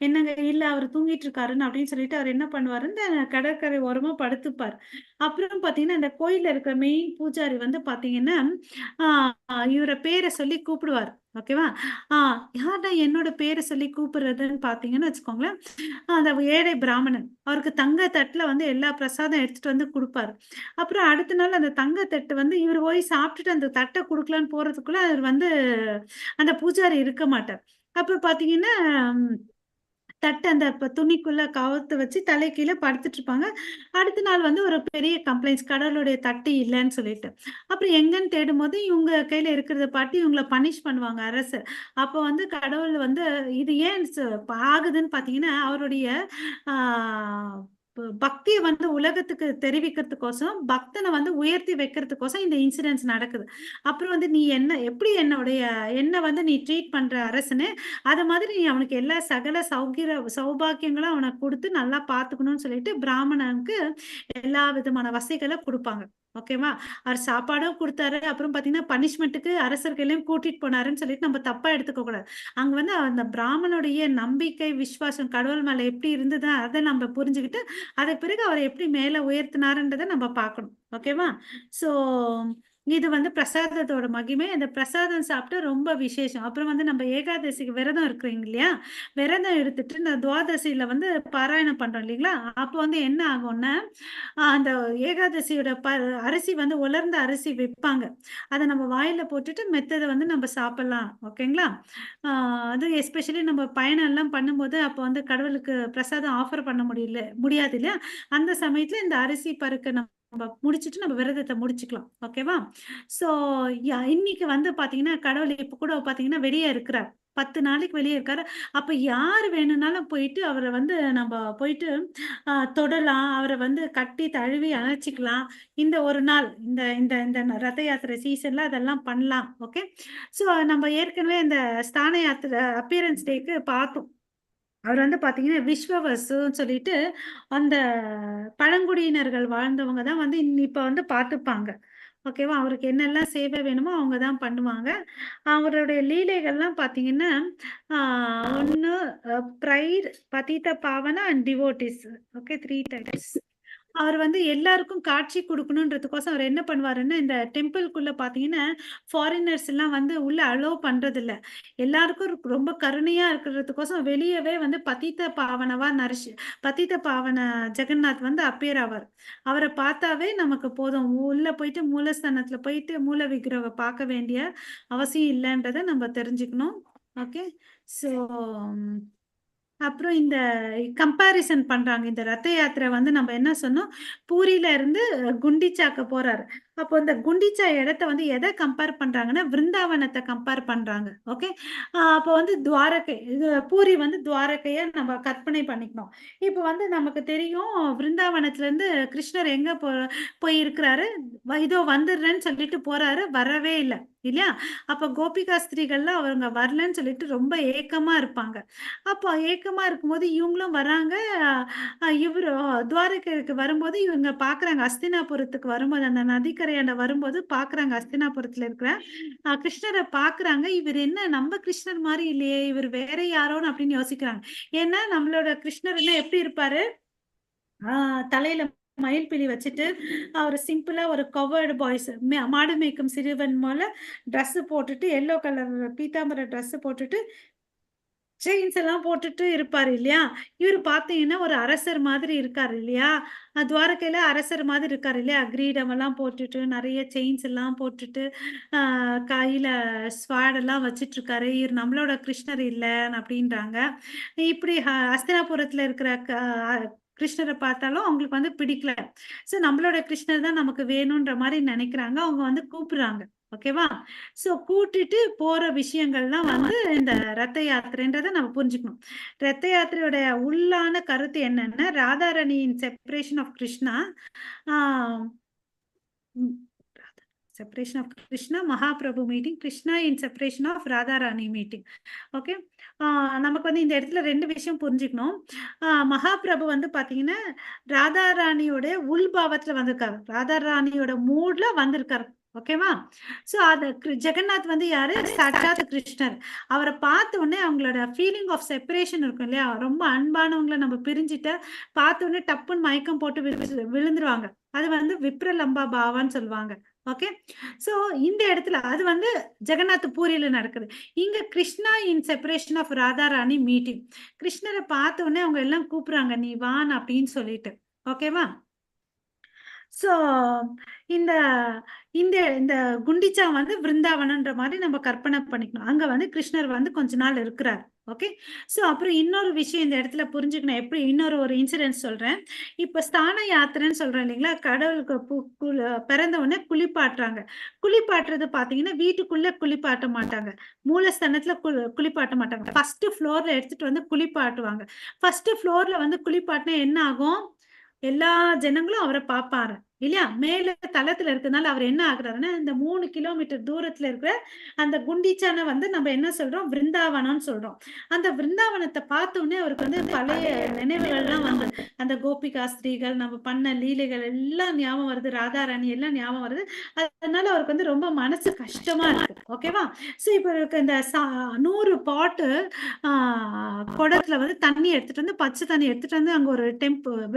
என்னங்க இல்ல அவரு தூங்கிட்டு இருக்காருன்னு" அப்படின்னு சொல்லிட்டு அவர் என்ன பண்ணுவாரு, இந்த கடற்கரை ஓரமா படுத்துப்பார். அப்புறம் பார்த்தீங்கன்னா, இந்த கோயில்ல இருக்கிற மெயின் பூஜாரி வந்து பார்த்தீங்கன்னா, ஆ இவர பேர சொல்லி கூப்பிடுவாரு. ஓகேவா? ஆ யார்டா என்னோட பேர சொல்லி கூப்பிடுறதுன்னு பார்த்தீங்கன்னு வச்சுக்கோங்களேன், அந்த ஏழை பிராமணன். அவருக்கு தங்க தட்டுல வந்து எல்லா பிரசாதம் எடுத்துட்டு வந்து குடுப்பாரு. அப்புறம் அடுத்த நாள் அந்த தங்க தட்டு வந்து இவரு போய் சாப்பிட்டுட்டு அந்த தட்ட குடுக்கலான்னு போறதுக்குள்ள அவர் வந்து அந்த பூஜாரி இருக்க மாட்டார். அப்ப பார்த்தீங்கன்னா, தட்ட அந்த துணிக்குள்ள கவுத்து வச்சு தலைகீழ படுத்துட்டு இருப்பாங்க. அடுத்த நாள் வந்து ஒரு பெரிய கம்ப்ளைண்ட்ஸ் கடவுளுடைய தட்டு இல்லன்னு சொல்லிட்டு. அப்புறம் எங்கன்னு தேடும்போது இவங்க கையில இருக்கிறத பாத்து இவங்கள பனிஷ் பண்ணுவாங்க அரசர். அப்ப வந்து கடவுள் வந்து இது ஏன் ஆகுதுன்னு பார்த்தீங்கன்னா, அவருடைய ஆ பக்திய வந்து உலகத்துக்கு தெரிவிக்கிறதுக்கோசரம், பக்தன வந்து உயர்த்தி வைக்கிறதுக்கோசம் இந்த இன்சிடென்ட்ஸ் நடக்குது. அப்புறம் வந்து நீ என்ன வந்து நீ ட்ரீட் பண்ற அரசனு, அத மாதிரி நீ அவனுக்கு எல்லா சகல சௌபாக்கியங்களும் அவனுக்கு குடுத்து நல்லா பார்த்துக்கணும்னு சொல்லிட்டு பிராமணனுக்கு எல்லா விதமான வசதிகள குடுப்பாங்க. ஓகேவா? அவர் சாப்பாடும் குடுத்தாரு. அப்புறம் பார்த்தீங்கன்னா, பனிஷ்மென்ட்க்கு அரசர் கையிலயும் கூட்டிட்டு போனாருன்னு சொல்லிட்டு நம்ம தப்பா எடுத்துக்க கூடாது. அங்க வந்து அந்த பிராமணனுடைய நம்பிக்கை, விசுவாசம் கடவுள் மேல எப்படி இருந்தது அத நம்ம புரிஞ்சுகிட்டு, அதுக்கு பிறகு அவர எப்படி மேல உயர்த்தினாருன்றத நம்ம பார்க்கணும். ஓகேவா? ஸோ இது வந்து பிரசாதத்தோட மகிமை. அந்த பிரசாதம் சாப்பிட்டா ரொம்ப விசேஷம். அப்புறம் வந்து நம்ம ஏகாதசிக்கு விரதம் இருக்கிறீங்க இல்லையா? விரதம் எடுத்துட்டு இந்த துவாதசியில வந்து பாராயணம் பண்றோம் இல்லீங்களா? அப்போ வந்து என்ன ஆகும்னா, அந்த ஏகாதசியோட அரிசி வந்து உலர்ந்த அரிசி விப்பாங்க. அத நம்ம வாயில போட்டுட்டு மெத்தத வந்து நம்ம சாப்பிடலாம். ஓகேங்களா? ஆ அது எஸ்பெஷலி நம்ம பயணம் எல்லாம் பண்ணும்போது, அப்போ வந்து கடவுளுக்கு பிரசாதம் ஆஃபர் பண்ண முடியாது இல்லையா? அந்த சமயத்துல இந்த அரிசி பருக்க நம்ம முடிச்சுட்டு நம்ம விரதத்த முடிச்சுக்கலாம். ஓகேவா? ஸோ இன்னைக்கு வந்து பார்த்தீங்கன்னா, கடவுள் இப்ப கூட பார்த்தீங்கன்னா வெளிய இருக்கிறார். 10 நாளைக்கு வெளிய இருக்காரு. அப்ப யார் வேணும்னாலும் போயிட்டு அவர வந்து நம்ப போயிட்டு தொடலாம். அவர வந்து கட்டி தழுவி அணைச்சுக்கலாம். இந்த ஒரு நாள் இந்த இந்த இந்த ரத யாத்திரை சீசன்ல அதெல்லாம் பண்ணலாம். ஓகே. ஸோ நம்ம ஏற்கனவே இந்த ஸ்தான யாத்திரை அப்பியரன்ஸ் டேக்கு பார்த்தோம். அவர் வந்து பார்த்தீங்கன்னா, விஸ்வவசுன்னு சொல்லிட்டு, அந்த பழங்குடியினர்கள் வாழ்ந்தவங்க தான் வந்து இப்ப வந்து பார்த்துப்பாங்க. ஓகேவா? அவருக்கு என்னெல்லாம் சேவை வேணுமோ அவங்க தான் பண்ணுவாங்க. அவருடைய லீலைகள்லாம் பார்த்தீங்கன்னா, ஆ 1 pride, Patita Pavana and devotees. Okay 3 types. அவர் வந்து எல்லாருக்கும் காட்சி குடுக்கணுன்றதுக்கோசம் அவர் என்ன பண்ணுவாருன்னா, இந்த டெம்பிள்குள்ள பார்த்தீங்கன்னா, ஃபாரினர்ஸ் எல்லாம் வந்து உள்ள அலோவ் பண்றதில்ல. எல்லாருக்கும் ரொம்ப கருணையா இருக்கிறதுக்கோசம் வெளியவே வந்து பதித பாவன ஜெகந்நாத் வந்து அப்பியர் ஆவார். அவர பார்த்தாவே நமக்கு போதும். உள்ள போயிட்டு மூலஸ்தானத்துல போயிட்டு மூல விக்கிரக பார்க்க வேண்டிய அவசியம் இல்லன்றத நம்ம தெரிஞ்சுக்கணும். ஓகே. ஸோ அப்புறம் இந்த கம்பேரிசன் பண்றாங்க. இந்த ரத்த யாத்திரை வந்து நம்ம என்ன சொன்னோம், பூரியில இருந்து குண்டிச்சாக்கு போறாரு. அப்போ இந்த குண்டிச்சா இடத்த வந்து எத கம்பேர் பண்றாங்கன்னா, விருந்தாவனத்த கம்பேர் பண்றாங்க. ஓகே. அப்போ வந்து துவாரகை இது பூரி வந்து துவாரகைய நம்ம கற்பனை பண்ணிக்கணும். இப்போ வந்து நமக்கு தெரியும் விருந்தாவனத்துலருந்து கிருஷ்ணர் எங்க போய் இருக்கிறாரு, இதோ வந்துடுறேன்னு சொல்லிட்டு போறாரு, வரவே இல்ல. இல்லையா? அப்ப கோபிகா ஸ்திரீகள்லாம் அவங்க வரலன்னு சொல்லிட்டு ரொம்ப ஏக்கமா இருப்பாங்க. அப்போ ஏக்கமா இருக்கும்போது இவங்களும் வராங்க. இவரு துவாரகைக்கு வரும்போது இவங்க பார்க்குறாங்க. அஸ்தினாபுரத்துக்கு வரும்போது, அந்த நதிக்கரையாண்ட வரும்போது பார்க்குறாங்க. அஸ்தினாபுரத்துல இருக்கிற கிருஷ்ணர பார்க்குறாங்க. இவரு என்ன நம்ம கிருஷ்ணர் மாரி இல்லையே! இவரு வேற யாரோன்னு அப்படின்னு யோசிக்கிறாங்க. ஏன்னா நம்மளோட கிருஷ்ணர்னா எப்படி இருப்பாரு? ஆ தலையில மயில்பீலி வச்சுட்டு, ஒரு சிம்பிளா ஒரு கவர்டு பாய்ஸ் மாடு மேய்க்கும் சிறுவன் போல ட்ரெஸ் போட்டுட்டு, எல்லோ கலர் பீதாம்பர ட்ரெஸ் போட்டுட்டு செயின்ஸ் எல்லாம் போட்டுட்டு இருப்பாரு இல்லையா? இவரு பார்த்தீங்கன்னா, ஒரு அரசர் மாதிரி இருக்காரு இல்லையா? துவாரகையில அரசர் மாதிரி இருக்காரு இல்லையா? கிரீடம் எல்லாம் போட்டுட்டு, நெறைய செயின்ஸ் எல்லாம் போட்டுட்டு, அ கையில ஸ்வாட் எல்லாம் வச்சுட்டுருக்காரு. இவரு நம்மளோட கிருஷ்ணர் இல்ல அப்படின்றாங்க. இப்படி ஹஸ்தினாபுரத்துல இருக்கிற கிருஷ்ணர பார்த்தாலும் அவங்களுக்கு வந்து பிடிக்கல. ஸோ நம்மளோட கிருஷ்ணர் தான் நமக்கு வேணுன்ற மாரி நெனைக்கிறாங்க. அவங்க வந்து கூப்பிடுறாங்க. ஓகேவா? ஸோ கூட்டிட்டு போற விஷயங்கள்லாம் வந்து இந்த ரத்த யாத்திரைன்றத நம்ம புரிஞ்சுக்கணும். ரத்த யாத்திரையோட உள்ளான கருத்து என்னன்னா, ராதாராணியின் செப்பரேஷன் ஆஃப் கிருஷ்ணா. ஆ ம் separation of Krishna, Mahaprabhu meeting, Krishna in separation of Radharani meeting. Okay, நமக்கு வந்து இந்த இடத்துல ரெண்டு விஷயம் புரிஞ்சுக்கணும். மகாபிரபு வந்து பாத்தீங்கன்னா ராதாராணியோட உள்பாவத்துல வந்திருக்காரு, ராதாராணியோட மூட்ல வந்திருக்காரு. ஓகேவா? சோ அத ஜெகநாத் வந்து யாரு? சாட்சாத் கிருஷ்ணர். அவரை பார்த்த உடனே அவங்களோட ஃபீலிங் ஆஃப் செப்பரேஷன் இருக்கும் இல்லையா, ரொம்ப அன்பானவங்களை நம்ம பிரிஞ்சுட்டு பார்த்த உடனே டப்புன்னு மயக்கம் போட்டு விழுந்துருவாங்க. அது வந்து விப்ரலம்பா பாவான்னு சொல்லுவாங்க. ஓகே, சோ இந்த இடத்துல அது வந்து ஜெகநாத் பூரியில நடக்குது. இங்க கிருஷ்ணா இன் செப்பரேஷன் ஆஃப் ராதாராணி மீட்டிங். கிருஷ்ணரை பார்த்த உடனே அவங்க எல்லாம் கூப்பிடுறாங்க, நீ வான் அப்படின்னு சொல்லிட்டு. ஓகேவா? சோ இந்த இந்த இந்த குண்டிச்சா வந்து விருந்தாவனன்ற மாதிரி நம்ம கற்பனை பண்ணிக்கணும். அங்க வந்து கிருஷ்ணர் வந்து கொஞ்ச நாள் இருக்கிறார். ஓகே, சோ அப்புறம் இன்னொரு விஷயம் இந்த இடத்துல புரிஞ்சுக்கணும். எப்படி ஒரு இன்சிடென்ட் சொல்றேன். இப்ப ஸ்தான யாத்திரைன்னு சொல்றேன் இல்லைங்களா, கடவுளுக்கு பிறந்த உடனே குளிப்பாட்டுறாங்க. குளிப்பாட்டுறது பாத்தீங்கன்னா வீட்டுக்குள்ள குளிப்பாட்ட மாட்டாங்க, மூலஸ்தானத்துல குளிப்பாட்ட மாட்டாங்க. ஃபர்ஸ்ட் ஃப்ளோர்ல எடுத்துட்டு வந்து குளிப்பாட்டுவாங்க. ஃபர்ஸ்ட் ஃப்ளோர்ல வந்து குளிப்பாட்டினா என்ன ஆகும்? எல்லா ஜனங்களும் அவரை பார்ப்பாரு இல்லையா, மேல தளத்துல இருக்கிறதுனால அவர் என்ன ஆகுறாருன்னா, இந்த 3 கிலோமீட்டர் தூரத்துல இருக்கிற அந்த குண்டிச்சான வந்து நம்ம என்ன சொல்றோம்? விருந்தாவனம்னு சொல்றோம். அந்த விருந்தாவனத்தை பார்த்த உடனே அவருக்கு வந்து பழைய நினைவுகள்லாம் வந்து அந்த கோபிகா ஸ்திரீகள் நம்ம பண்ண லீலைகள் எல்லாம் ஞாபகம் வருது, ராதாராணி எல்லாம் ஞாபகம் வருது. அதனால அவருக்கு வந்து ரொம்ப மனசு கஷ்டமா இருக்கு. ஓகேவா? சோ இப்ப இவருக்கு இந்த 100 பாட்டு குடத்துல வந்து தண்ணி எடுத்துட்டு வந்து, பச்சை தண்ணி எடுத்துட்டு வந்து, அங்க ஒரு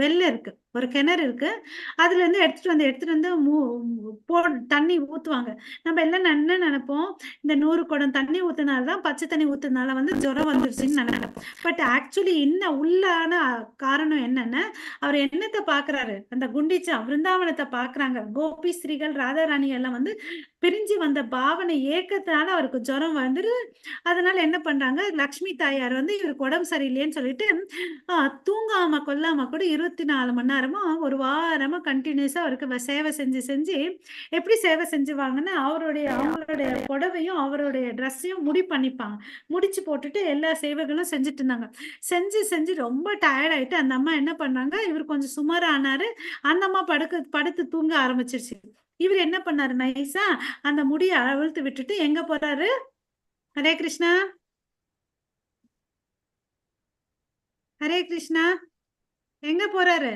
வெள்ள இருக்கு, ஒரு கிணறு இருக்கு, அதுல இருந்து எடுத்துட்டு வந்து தண்ணி ஊத்துவாங்க. நம்ம எல்லாம் என்ன நினைப்போம்? இந்த 100 குடம் தண்ணி ஊத்துனாலதான், பச்சை தண்ணி ஊத்துனால வந்து ஜுரம் வந்துருச்சுன்னு நினைப்போம். பட் ஆக்சுவலி இன்னும் உள்ளான காரணம் என்னன்னா, அவர் என்னத்தை பாக்குறாரு? அந்த குண்டிச்சா விருந்தாவனத்தை பாக்குறாங்க. கோபி ஸ்ரீகள் ராதாராணி எல்லாம் வந்து பிரிஞ்சு வந்த பாவனை ஏக்கத்தினால அவருக்கு ஜுரம் வந்துரு. அதனால என்ன பண்றாங்க, லக்ஷ்மி தாயார் வந்து இவருக்கு உடம்பு சரியில்லையேன்னு சொல்லிட்டு தூங்காம கொல்லாம கூட 24 மணி நேரமா ஒரு வாரமா கண்டினியூஸா அவருக்கு சேவை செஞ்சு எப்படி சேவை செஞ்சுவாங்கன்னா, அவங்களுடைய புடவையும் அவருடைய ட்ரெஸ்ஸையும் பண்ணிப்பாங்க. முடிச்சு போட்டுட்டு எல்லா சேவைகளும் செஞ்சுட்டு இருந்தாங்க. செஞ்சு ரொம்ப டயர்ட் ஆயிட்டு அந்த அம்மா என்ன பண்ணாங்க, இவர் கொஞ்சம் சுமாரா ஆனாரு. அந்த அம்மா படுத்து தூங்க ஆரம்பிச்சிருச்சு. இவர் என்ன பண்ணாரு, நைஸா அந்த முடிய அவிழ்த்து விட்டுட்டு எங்க போறாரு? ஹரே கிருஷ்ணா, ஹரே கிருஷ்ணா, எங்க போறாரு?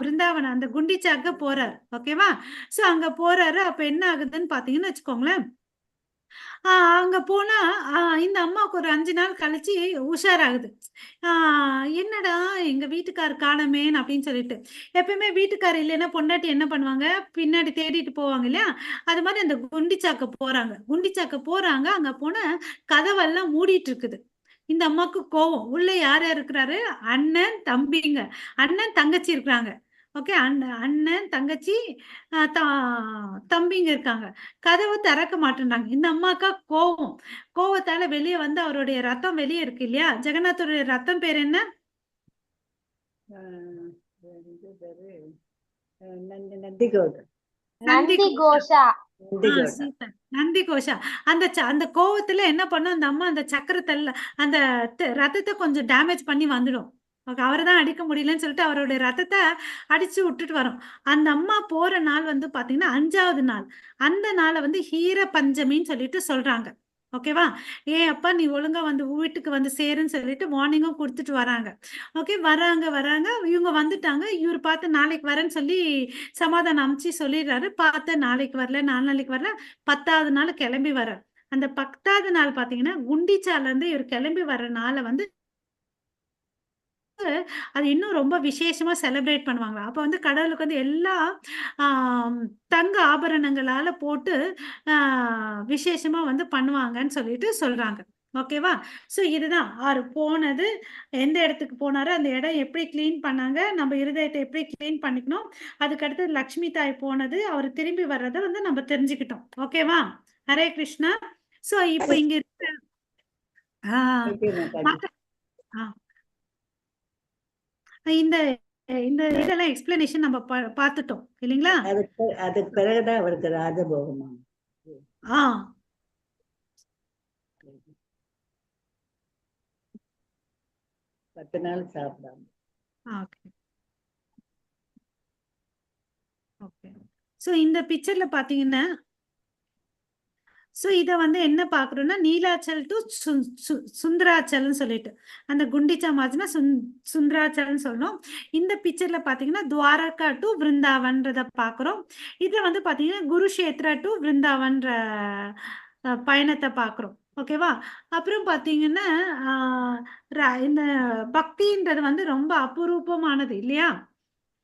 பிருந்தாவனம், அந்த குண்டிச்சாக்க போறாரு. ஓகேவா? சோ அங்க போறாரு. அப்ப என்ன ஆகுதுன்னு பாத்தீங்கன்னு வச்சுக்கோங்களேன், அங்க போனா இந்த அம்மாவுக்கு ஒரு 5 நாள் கழிச்சு உஷாராகுது. என்னடா எங்க வீட்டுக்கார் காணமேன்னு அப்படின்னு சொல்லிட்டு. எப்பயுமே வீட்டுக்கார் இல்லைன்னா பொண்டாட்டி என்ன பண்ணுவாங்க, பின்னாடி தேடிட்டு போவாங்க இல்லையா, அது மாதிரி அந்த குண்டிச்சாக்க போறாங்க. அங்க போன கதவெல்லாம் மூடிட்டு இருக்குது. இந்த அம்மாவுக்கு கோவம். உள்ள யார் யார் இருக்கிறாரு? அண்ணன் தம்பிங்க, அண்ணன் தங்கச்சி இருக்கிறாங்க. ஓகே, அண்ணன் தங்கச்சி தம்பிங்க இருக்காங்க. கதவு திறக்க மாட்டேன்றாங்க. இந்த அம்மாக்கா கோவத்தால வெளியே வந்து அவருடைய ரத்தம் வெளியே இருக்கு இல்லையா, ஜெகநாதருடைய ரத்தம் பேர் என்ன? நந்தி கோஷா. அந்த கோவத்துல என்ன பண்ணும் அந்த அம்மா, அந்த சக்கரத்துல அந்த ரத்தத்தை கொஞ்சம் டேமேஜ் பண்ணி வந்துடும். அவரை தான் அடிக்க முடியலன்னு சொல்லிட்டு அவருடைய ரத்தத்தை அடிச்சு விட்டுட்டு வரும். அந்த அம்மா போற நாள் வந்து பாத்தீங்கன்னா 5வது நாள். அந்த நாளை வந்து ஹீர பஞ்சமின்னு சொல்லிட்டு சொல்றாங்க. ஓகேவா? அப்பா நீ ஒழுங்கா வந்து வீட்டுக்கு வந்து சேருன்னு சொல்லிட்டு மார்னிங்கும் கொடுத்துட்டு வராங்க. ஓகே, வராங்க. இவங்க வந்துட்டாங்க. இவர் பார்த்து நாளைக்கு வரேன்னு சொல்லி சமாதானம் அமைச்சு சொல்லிடுறாரு. பார்த்து நாளைக்கு வரல, 4 நாளைக்கு வரல, 10வது நாள் கிளம்பி வர. அந்த 10வது நாள் பாத்தீங்கன்னா குண்டிச்சால இருந்து இவர் கிளம்பி வர்ற நாளை வந்து அது இன்னும் ரொம்ப விசேஷமா செலிப்ரேட் பண்ணுவாங்க. அப்ப வந்து கடவுளுக்கு வந்து எல்லா தங்க ஆபரணங்களால போட்டு விசேஷமா வந்து பண்ணுவாங்கன்னு சொல்லிட்டு சொல்றாங்க. ஓகேவா? சோ இதுதான் அவரு போனது, எந்த இடத்துக்கு போனாரு, அந்த இடம் எப்படி கிளீன் பண்ணாங்க, நம்ம இருதயத்தை எப்படி கிளீன் பண்ணிக்கணும், அதுக்கடுத்து லக்ஷ்மி தாய் போனது, அவர் திரும்பி வர்றதை வந்து நம்ம தெரிஞ்சுக்கிட்டோம். ஓகேவா? ஹரே கிருஷ்ணா. சோ இப்ப இங்க இருக்க இந்த இந்த இதெல்லாம் எக்ஸ்பிளனேஷன் நம்ம பார்த்துட்டோம் இல்லைங்களா? அதுக்கு பிறகுதான் அவருக்கு ராஜபோகமா 10 நாள் சாப்பிடாம. ஓகே. ஸோ இந்த பிக்சர்ல பாத்தீங்கன்னா ஸோ இதை வந்து என்ன பார்க்குறோம்னா நீலாச்சல் டு சுந்தராச்சல்னு சொல்லிட்டு அந்த குண்டிச்சா மாச்சுன்னா சுந்தராச்சல்னு சொல்லணும். இந்த பிக்சர்ல பார்த்தீங்கன்னா துவாரகா டு விருந்தாவன்றத பார்க்குறோம். இதில் வந்து பார்த்தீங்கன்னா குருஷேத்ரா டு விருந்தாவன்ற பயணத்தை பார்க்குறோம். ஓகேவா? அப்புறம் பார்த்தீங்கன்னா இந்த பக்தின்றது வந்து ரொம்ப அபூர்வமானது இல்லையா?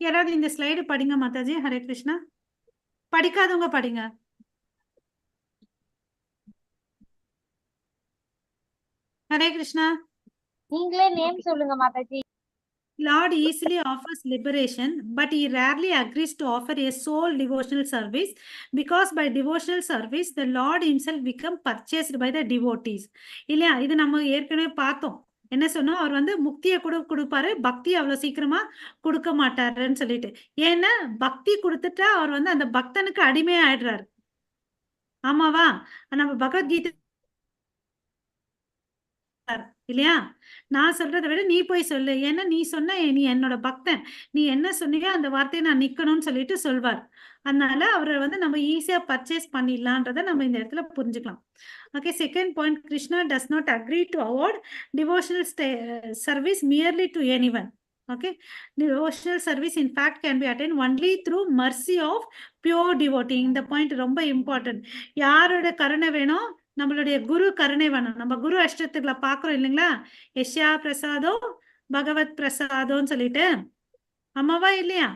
யாராவது இந்த ஸ்லைடு படிங்க மாதாஜி. ஹரே கிருஷ்ணா. படிக்காதவங்க படிங்க. ஹரே கிருஷ்ணா. நீங்களே நேம் சொல்லுங்க Mataji. Lord easily offers liberation, but he rarely agrees to offer a sole devotional service, because by devotional service, the Lord himself become purchased by the devotees. இல்லையா? இது நம்ம ஏற்கனவே பார்த்தோம். என்ன சொன்னோம்? அவர் வந்து முக்தியை கொடுப்பாரு, பக்தி அவ்வளவு சீக்கிரமா கொடுக்க மாட்டாருன்னு சொல்லிட்டு. ஏன்னா பக்தி கொடுத்துட்டா அவர் வந்து அந்த பக்தனுக்கு அடிமையா ஆயிடுறாரு. ஆமாவா? நம்ம பகவத்கீதை இல்லையா? நான் சொல்றதை விட நீ போய் சொல்லு, ஏன்னா நீ சொன்ன நீ என்னோட பக்தன், நீ என்ன சொன்னீங்க அந்த வார்த்தையை நான் நிக்கணும்னு சொல்லிட்டு சொல்வார். அதனால அவரை வந்து நம்ம ஈஸியா பர்ச்சேஸ் பண்ணிடலான்றதை நம்ம இந்த இடத்துல புரிஞ்சுக்கலாம். Okay, second point, Krishna does not agree to award devotional service merely to anyone. Okay, devotional service in fact can be attained only through mercy of pure devotee. இந்த பாயிண்ட் ரொம்ப இம்பார்ட்டன்ட். யாரோட கருணை வேணும்? நம்மளுடைய குரு கருணை வேணும். நம்ம குரு அஷ்டத்துக்களை பாக்குறோம் இல்லைங்களா? யஷ்யா பிரசாதோ பகவத் பிரசாதோன்னு சொல்லிட்டு. அம்மாவா இல்லையா?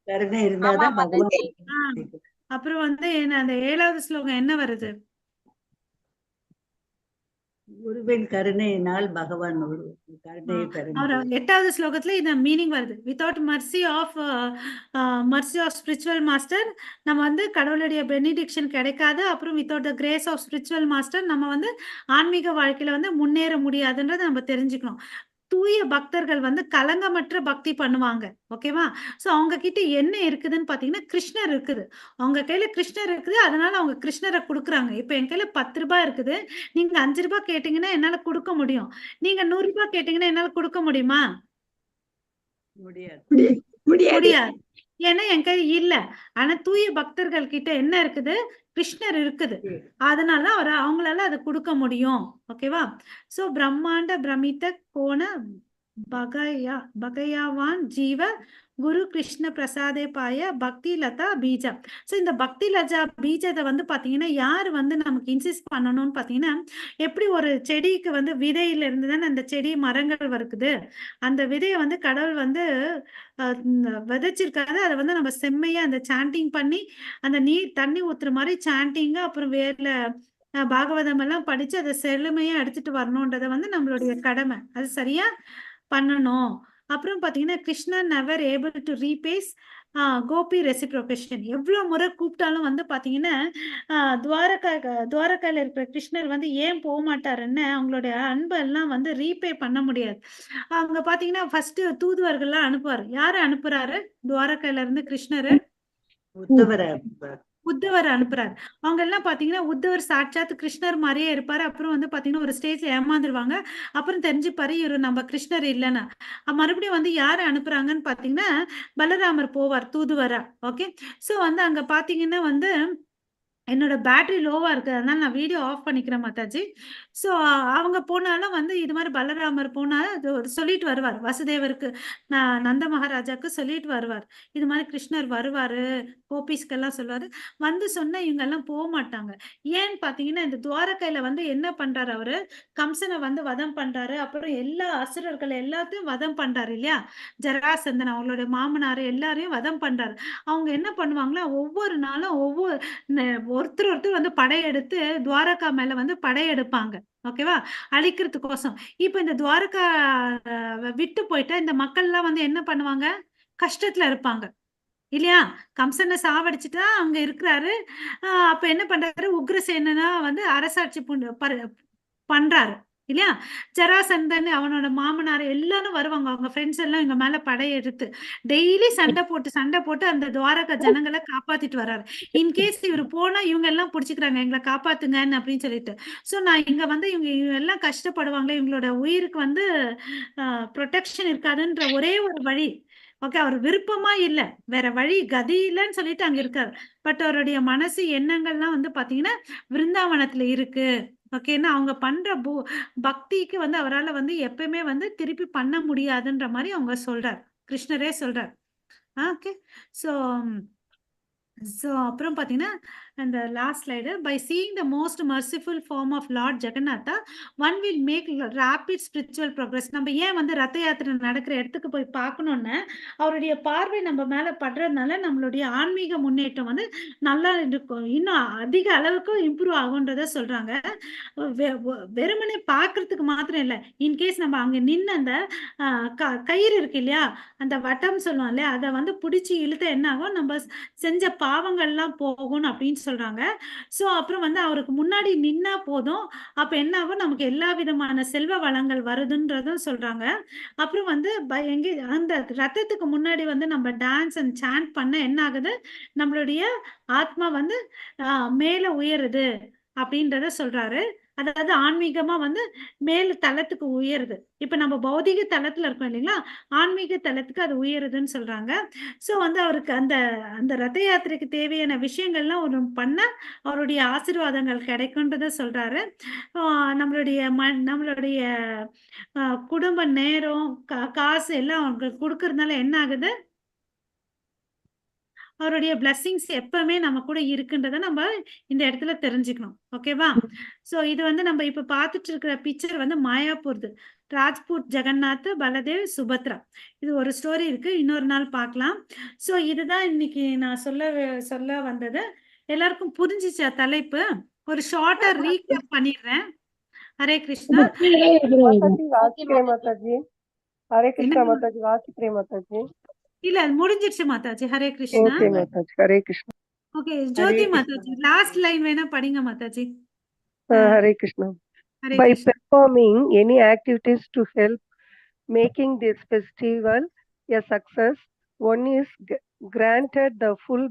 கருணை இருந்தாதான் பகவான். அப்புறம் வந்து என்ன அந்த 7வது ஸ்லோகம் என்ன வருது? குருவின் கருணையினால் பகவான் கருணையை பெற. 8வது ஸ்லோகத்துல இந்த மீனிங் வருது. Without mercy of spiritual master நம்ம வந்து கடவுளுடைய பெனிடிக்ஷன் கிடைக்காது. அப்புறம் without the grace of spiritual master நம்ம வந்து ஆன்மீக வாழ்க்கையில வந்து முன்னேற முடியாதுன்றதை நம்ம தெரிஞ்சுக்கணும். தூய பக்தர்கள் வந்து கலங்கமற்ற பக்தி பண்ணுவாங்க. ஓகேவா? சோ அவங்க கிட்ட என்ன இருக்குதுன்னு பாத்தீங்கன்னா கிருஷ்ணர் இருக்குது. அவங்க கையில கிருஷ்ணர் இருக்குது, அதனால அவங்க கிருஷ்ணரை கொடுக்குறாங்க. இப்ப என் கையில 10 ரூபாய் இருக்குது, நீங்க 5 ரூபாய் கேட்டீங்கன்னா என்னால கொடுக்க முடியும். நீங்க 100 ரூபாய் கேட்டீங்கன்னா என்னால கொடுக்க முடியுமா? முடியாது. ஏன்னா என் கை இல்ல. ஆனா தூய பக்தர்கள் கிட்ட என்ன இருக்குது? கிருஷ்ணர் இருக்குது. அதனாலதான் அவங்களால அதை கொடுக்க முடியும். ஓகேவா? சோ பிரம்மாண்ட பிரமித்த கோண பகயாவான் ஜீவ குரு கிருஷ்ண பிரசாதே பாய பக்தி லதா பீஜா. சோ இந்த பக்தி லதா பீஜத்தை வந்து பாத்தீங்கன்னா யாரு வந்து நமக்கு இன்சிஸ்ட் பண்ணணும்னு பாத்தீங்கன்னா, எப்படி ஒரு செடிக்கு வந்து விதையில இருந்து தானே அந்த செடி மரங்கள் வருக்குது. அந்த விதையை வந்து கடவுள் வந்து விதைச்சிருக்காரு. அதை வந்து நம்ம செம்மையா அந்த சாண்டிங் பண்ணி அந்த தண்ணி ஊத்துற மாதிரி சாண்டிங்க, அப்புறம் வேர்ல பாகவதம் எல்லாம் படிச்சு அதை செழுமையா எடுத்துட்டு வரணும்ன்றத வந்து நம்மளுடைய கடமை. அது சரியா பண்ணணும். அப்புறம் பாத்தீங்கன்னா Krishna never able to repay Gopi reciprocation. எவ்வளவு முறை கூப்பிட்டாலும் வந்து பாத்தீங்கன்னா துவாரகால இருக்கிற கிருஷ்ணர் வந்து ஏன் போக மாட்டாருன்னு அவங்களுடைய அன்பு எல்லாம் வந்து ரீபே பண்ண முடியாது. அவங்க பாத்தீங்கன்னா ஃபர்ஸ்ட் தூதுவர்கள்லாம் அனுப்புவாரு. யாரு அனுப்புறாரு? துவாரகால இருந்து கிருஷ்ணரு உத்தவர் அனுப்புறாரு. அவங்க எல்லாம் பாத்தீங்கன்னா உத்தவர் சாட்சாத் கிருஷ்ணர் மாதிரியே இருப்பாரு. அப்புறம் வந்து பாத்தீங்கன்னா ஒரு ஸ்டேஜ்ல ஏமாந்துருவாங்க. அப்புறம் தெரிஞ்சுப்பாரு இவரு நம்ம கிருஷ்ணர் இல்லைன்னா. மறுபடியும் வந்து யாரு அனுப்புறாங்கன்னு பாத்தீங்கன்னா பலராமர் போவார் தூதுவரா. ஓகே, சோ வந்து அங்க பாத்தீங்கன்னா வந்து என்னோட பேட்டரி லோவா இருக்கு, அதனால நான் வீடியோ ஆஃப் பண்ணிக்கிறேன் மாதாஜி. சோ அவங்க போனாலும் வந்து இது மாதிரி பலராமர் போனா சொல்லிட்டு வருவார் வசுதேவருக்கு, நந்த மகாராஜாக்கு சொல்லிட்டு வருவார். இது மாதிரி கிருஷ்ணர் வருவாரு, கோபிஸ்கெல்லாம் சொல்லுவாரு. வந்து சொன்னா இவங்க எல்லாம் போக மாட்டாங்க. ஏன்னு பாத்தீங்கன்னா இந்த துவாரகையில வந்து என்ன பண்றாரு அவரு? கம்சனை வந்து வதம் பண்றாரு. அப்புறம் எல்லா அசுரர்கள் எல்லாத்தையும் வதம் பண்றாரு இல்லையா? ஜராசந்தன் அவங்களோட மாமனாரு எல்லாரையும் வதம் பண்றாரு. அவங்க என்ன பண்ணுவாங்களா, ஒவ்வொரு நாளும் ஒருத்தர் வந்து படையெடுத்து துவாரகா மேல வந்து படையெடுப்பாங்க. ஓகேவா? அழிக்கிறதுக்கோசம். இப்ப இந்த துவாரகா விட்டு போயிட்டா இந்த மக்கள் எல்லாம் வந்து என்ன பண்ணுவாங்க? கஷ்டத்துல இருப்பாங்க இல்லையா? கம்சனை சாவடிச்சுட்டா அங்க இருக்கிறாரு. அப்ப என்ன பண்றாரு? உக்ரசேனா வந்து அரசாட்சி பண்றாரு இல்லையா? ஜராசந்தன் அவனோட மாமனார் எல்லாரும் வருவாங்க. அவங்க ஃப்ரெண்ட்ஸ் எல்லாம் இவங்க மேல படையெடுத்து டெய்லி சண்டை போட்டு அந்த துவாரகா ஜனங்களை காப்பாத்திட்டு வர்றாரு. இன்கேஸ் இவரு போனா இவங்க எல்லாம் புடிச்சுக்கிறாங்க, எங்களை காப்பாத்துங்கன்னு அப்படின்னு சொல்லிட்டு. சோ நான் இங்க வந்து இவங்க எல்லாம் கஷ்டப்படுவாங்களே, இவங்களோட உயிருக்கு வந்து ப்ரொடெக்ஷன் இருக்காதுன்ற ஒரே ஒரு வழி ஓகே, அவர் விருப்பமா இல்ல, வேற வழி கதி இல்லைன்னு சொல்லிட்டு அங்க இருக்காரு. பட் அவருடைய மனசு எண்ணங்கள்லாம் வந்து பாத்தீங்கன்னா விருந்தாவனத்துல இருக்கு. ஓகேன்னா அவங்க பண்ற பக்திக்கு வந்து அவரால வந்து எப்பயுமே வந்து திருப்பி பண்ண முடியாதுன்ற மாதிரி அவங்க சொல்றார், கிருஷ்ணரே சொல்றார். ஓகே, ஸோ அப்புறம் பார்த்தீங்கன்னா, அந்த last slide. By seeing the most merciful form of lord Jagannatha, one will make rapid spiritual progress. நம்ம ஏன் வந்து ரத்த யாத்திரை நடக்கிற இடத்துக்கு போய் பார்க்கணும்னு, அவருடைய பார்வை நம்ம மேல படுறதுனால நம்மளுடைய ஆன்மீக முன்னேற்றம் வந்து நல்லா இருக்கும். இன்னும் அதிக அளவுக்கு இம்ப்ரூவ் ஆகுன்றத சொல்றாங்க. வெறுமனே பார்க்கறதுக்கு மாத்திரம் இல்ல. இன்கேஸ் நம்ம அங்க நின்னு அந்த கயிறு இருக்கு இல்லையா? அந்த வட்டம் சொல்லுவோம் இல்லையா? அத வந்து புடிச்சு இழுத்தா என்ன ஆகும்? நம்ம செஞ்ச பாவங்கள்லாம் போகும்னு அப்படின்னு சொல்றாங்க. ஸோ அப்புறம் வந்து அவருக்கு முன்னாடி நின்னா போதும். அப்ப என்ன ஆகும்? நமக்கு எல்லா விதமான செல்வ வளங்கள் வருதுன்றதும் சொல்றாங்க. அப்புறம் வந்து அந்த ரத்தத்துக்கு முன்னாடி வந்து நம்ம டான்ஸ் அண்ட் சாண்ட் பண்ண என்ன ஆகுது? நம்மளுடைய ஆத்மா வந்து மேல உயருது அப்படின்றத சொல்றாரு. அதாவது ஆன்மீகமா வந்து மேல் தளத்துக்கு உயருது. இப்ப நம்ம பௌதிக தளத்துல இருக்கோம் இல்லைங்களா? ஆன்மீக தளத்துக்கு அது உயருதுன்னு சொல்றாங்க. ஸோ வந்து அவருக்கு அந்த அந்த ரத யாத்திரைக்கு தேவையான விஷயங்கள்லாம் ஒரு பண்ணா அவருடைய ஆசீர்வாதங்கள் கிடைக்கும்ன்றத சொல்றாரு. நம்மளுடைய குடும்ப நேரம், காசு எல்லாம் அவங்களுக்கு குடுக்கறதுனால என்ன ஆகுது? அவருடைய பிளெஸிங்ஸ் எப்பவுமே நம்ம கூட இருக்குன்றத நம்ம இந்த இடத்துல தெரிஞ்சுக்கணும். ஓகேவா? ஸோ இது வந்து நம்ம இப்ப பார்த்துட்டு இருக்கிற பிக்சர் வந்து மாயாப்பூர்து. ராஜ்பூட் ஜெகநாத், பலதேவ், சுபத்ரா. இது ஒரு ஸ்டோரி இருக்கு. இன்னொரு நாள் பார்க்கலாம். ஸோ இதுதான் இன்னைக்கு நான் சொல்ல வந்தது. எல்லாருக்கும் புரிஞ்சிச்சா தலைப்பு? ஒரு ஷார்ட்டா ரீகேப் பண்ணிடுறேன். ஹரே கிருஷ்ணா. माताजी Okay, वाचिप्रिय Mataji. माताजी हरे कृष्णा என்ன? माताजी वाचिप्रिय माताजी இல்ல முடிஞ்சிருச்சு மாதாஜி. ஹரே கிருஷ்ணா. ओके माताजी हरे कृष्णा ஓகே, ஹரே ஜோதி கிருஷ்ணா. மாதாஜி லாஸ்ட் லைன் வேணா படிங்க மாதாஜி. हरे Krishna Hare by Krishna. performing any activities to help making this festival a success, one is granted the full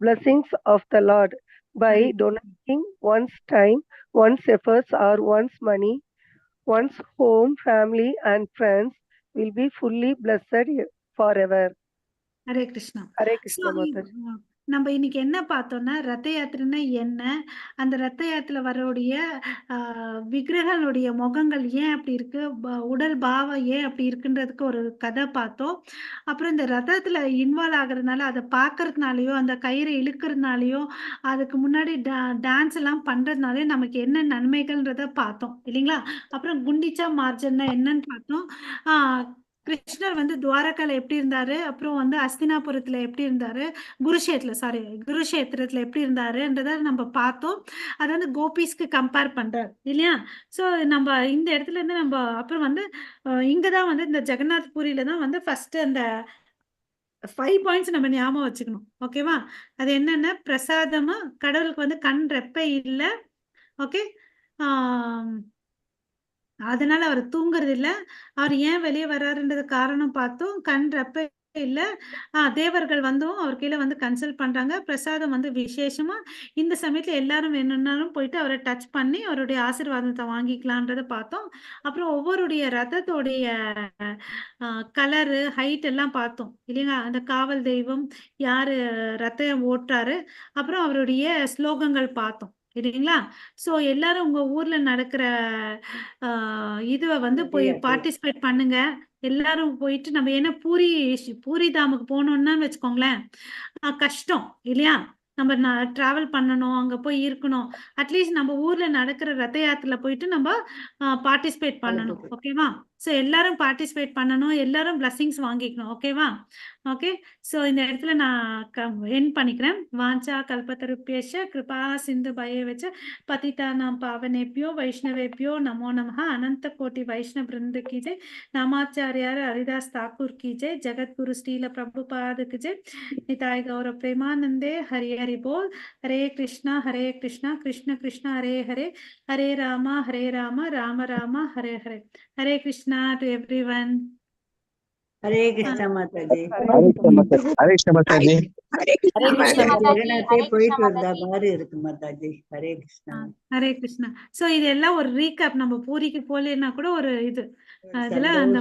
blessings of the Lord by donating one's time, one's efforts, or one's money. One's home, family, and friends will be fully blessed forever. Hare Krishna. Hare So, Krishna Mataji. நம்ம இன்னைக்கு என்ன பார்த்தோம்னா ரத்த யாத்திரைன்னா என்ன, அந்த ரத்த யாத்திரை வரக்கூடிய விக்கிரகங்களுடைய முகங்கள் ஏன் அப்படி இருக்கு, உடல் பாவம் ஏன் அப்படி இருக்குன்றதுக்கு ஒரு கதை பார்த்தோம். அப்புறம் இந்த ரதத்துல இன்வால்வ் ஆகுறதுனால அதை பார்க்கறதுனாலயோ அந்த கயிறை இழுக்கிறதுனாலயோ அதுக்கு முன்னாடி டான்ஸ் எல்லாம் பண்றதுனாலயோ நமக்கு என்ன நன்மைகள்ன்றத பார்த்தோம் இல்லைங்களா? அப்புறம் குண்டிச்சா மார்ஜன்னா என்னன்னு பார்த்தோம். கிருஷ்ணர் வந்து துவாரகால எப்படி இருந்தாரு, அப்புறம் வந்து அஸ்தினாபுரத்துல எப்படி இருந்தாரு, குருஷேத்திரத்துல எப்படி இருந்தாருன்றத நம்ம பார்த்தோம். அதை வந்து கோபிஸ்க்கு கம்பேர் பண்றாரு இல்லையா? ஸோ நம்ம இந்த இடத்துல இருந்து நம்ம அப்புறம் வந்து இங்கதான் வந்து இந்த ஜெகநாத் பூரியில தான் வந்து ஃபர்ஸ்ட் அந்த 5 பாயிண்ட்ஸ் நம்ம ஞாபகம் வச்சுக்கணும். ஓகேவா? அது என்னன்னா பிரசாதமா, கடவுளுக்கு வந்து கண் ரெப்பை இல்லை. ஓகே, அதனால அவர் தூங்குறது இல்ல. அவர் ஏன் வெளியே வர்றாருன்றது காரணம் பார்த்தோம். கண் ரெப்பை இல்ல. தேவர்கள் வந்தும் அவர் கீழே வந்து கன்சல்ட் பண்றாங்க. பிரசாதம் வந்து விசேஷமா இந்த சமயத்துல எல்லாரும் வேணும்னாலும் போயிட்டு அவரை டச் பண்ணி அவருடைய ஆசீர்வாதத்தை வாங்கிக்கலான்றத பார்த்தோம். அப்புறம் ஒவ்வொருடைய ரதத்தோடைய கலரு, ஹைட் எல்லாம் பார்த்தோம் இல்லைங்களா? அந்த காவல் தெய்வம் யாரு ரதம் ஓட்டுறாரு, அப்புறம் அவருடைய ஸ்லோகங்கள் பார்த்தோம் இல்லைங்களா? ஸோ எல்லாரும் உங்க ஊர்ல நடக்கிற இதுவை வந்து போய் பார்ட்டிசிபேட் பண்ணுங்க. எல்லாரும் போயிட்டு நம்ம ஏன்னா பூரி தாமுக்கு போனோம்னா வச்சுக்கோங்களேன், கஷ்டம் இல்லையா? நம்ம டிராவல் பண்ணணும், அங்க போய் இருக்கணும். அட்லீஸ்ட் நம்ம ஊர்ல நடக்கிற ரத யாத்திரையில போயிட்டு நம்ம பார்ட்டிசிபேட் பண்ணணும். ஓகேவா? ஸோ எல்லாரும் பார்ட்டிசிபேட் பண்ணணும், எல்லாரும் பிளஸிங்ஸ் வாங்கிக்கணும். ஓகேவா? ஓகே, ஸோ இந்த இடத்துல நான் என் பண்ணிக்கிறேன். வாஞ்சா கல்பத்தருப்பேஷ கிருபா சிந்து பய வச்ச பதிதா நாம் பாவனேபியோ வைஷ்ணவேபியோ நமோ நமஹ. அனந்த கோட்டி வைஷ்ணவ பிருந்த की जय. नामाचार्यार हरिदास ठाकुर की जय. जगत गुरु श्रील प्रभुपाद की जय. निताय गौर प्रेमानंदे. हरि हरि बोल. हरे कृष्णा कृष्ण कृष्ण हरे हरे, हरे राम राम राम हरे हरे. हरे Krishna to everyone. Hare Krishna Mataji. Hare Krishna Mataji. Hare Krishna நம்ம Mataji. ஜெகநாதே Hare போயிட்டு Krishna வந்த Mataji. மாதிரி இருக்கு மாதாஜி. ஹரே கிருஷ்ணா. ஹரே கிருஷ்ணா. சோ இதெல்லாம் ஒரு ரீகேப். நம்ம பூரிக்கு போலேன்னா கூட ஒரு இது இதுல அந்த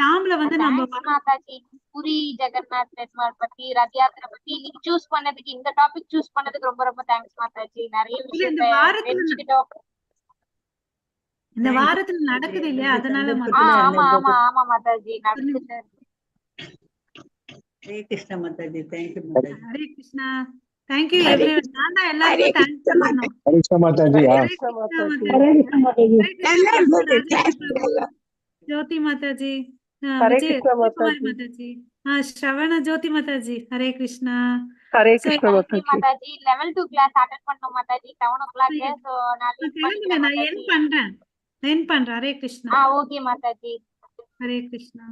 டாம்ல வந்து நம்ம Thanks மாதாஜி. புரி ஜெகநாத் பெருமாள் பத்தி ரத யாத்திரை பத்தி இன்னைக்கு சூஸ் பண்ணதுக்கு, இந்த டாபிக் சூஸ் பண்ணதுக்கு ரொம்ப ரொம்ப தேங்க்ஸ் மாதாஜி. நிறைய இந்த விஷயத்தை வாரத்துல தெரிஞ்சுக்கிட்டோம். இந்த வாரத்துல நடக்குது இல்லையா, அதனால ஆமா ஆமா ஆமா மாதாஜி நடந்துட்டு. Hare Krishna Mataji. Thank you Mataji. Hare Krishna. Thank you everyone. நான் தான் எல்லாருக்கும் தேங்க்ஸ் சொல்லணும். Hare Krishna Mataji. Hare Yeah. Krishna Mataji. Mataji. Hare Krishna Prabhu. Jyothi Mataji. Hare Vijay Krishna Vijayakumari Mataji. Mataji. Shravana Jyothi Mataji. Hare Krishna. Hare So, Krishna Thank you Mataji. Mataji. level 2 class attend பண்ணோம் மாதாஜி 7 o'clock. சோ நான் லீவ் கிளம்புங்க, பண்ணிக்கிறேன் நான் மாதாஜி. என் பண்றேன். ஹரே கிருஷ்ணா. ஓகே மாதாஜி. ஹரே கிருஷ்ணா.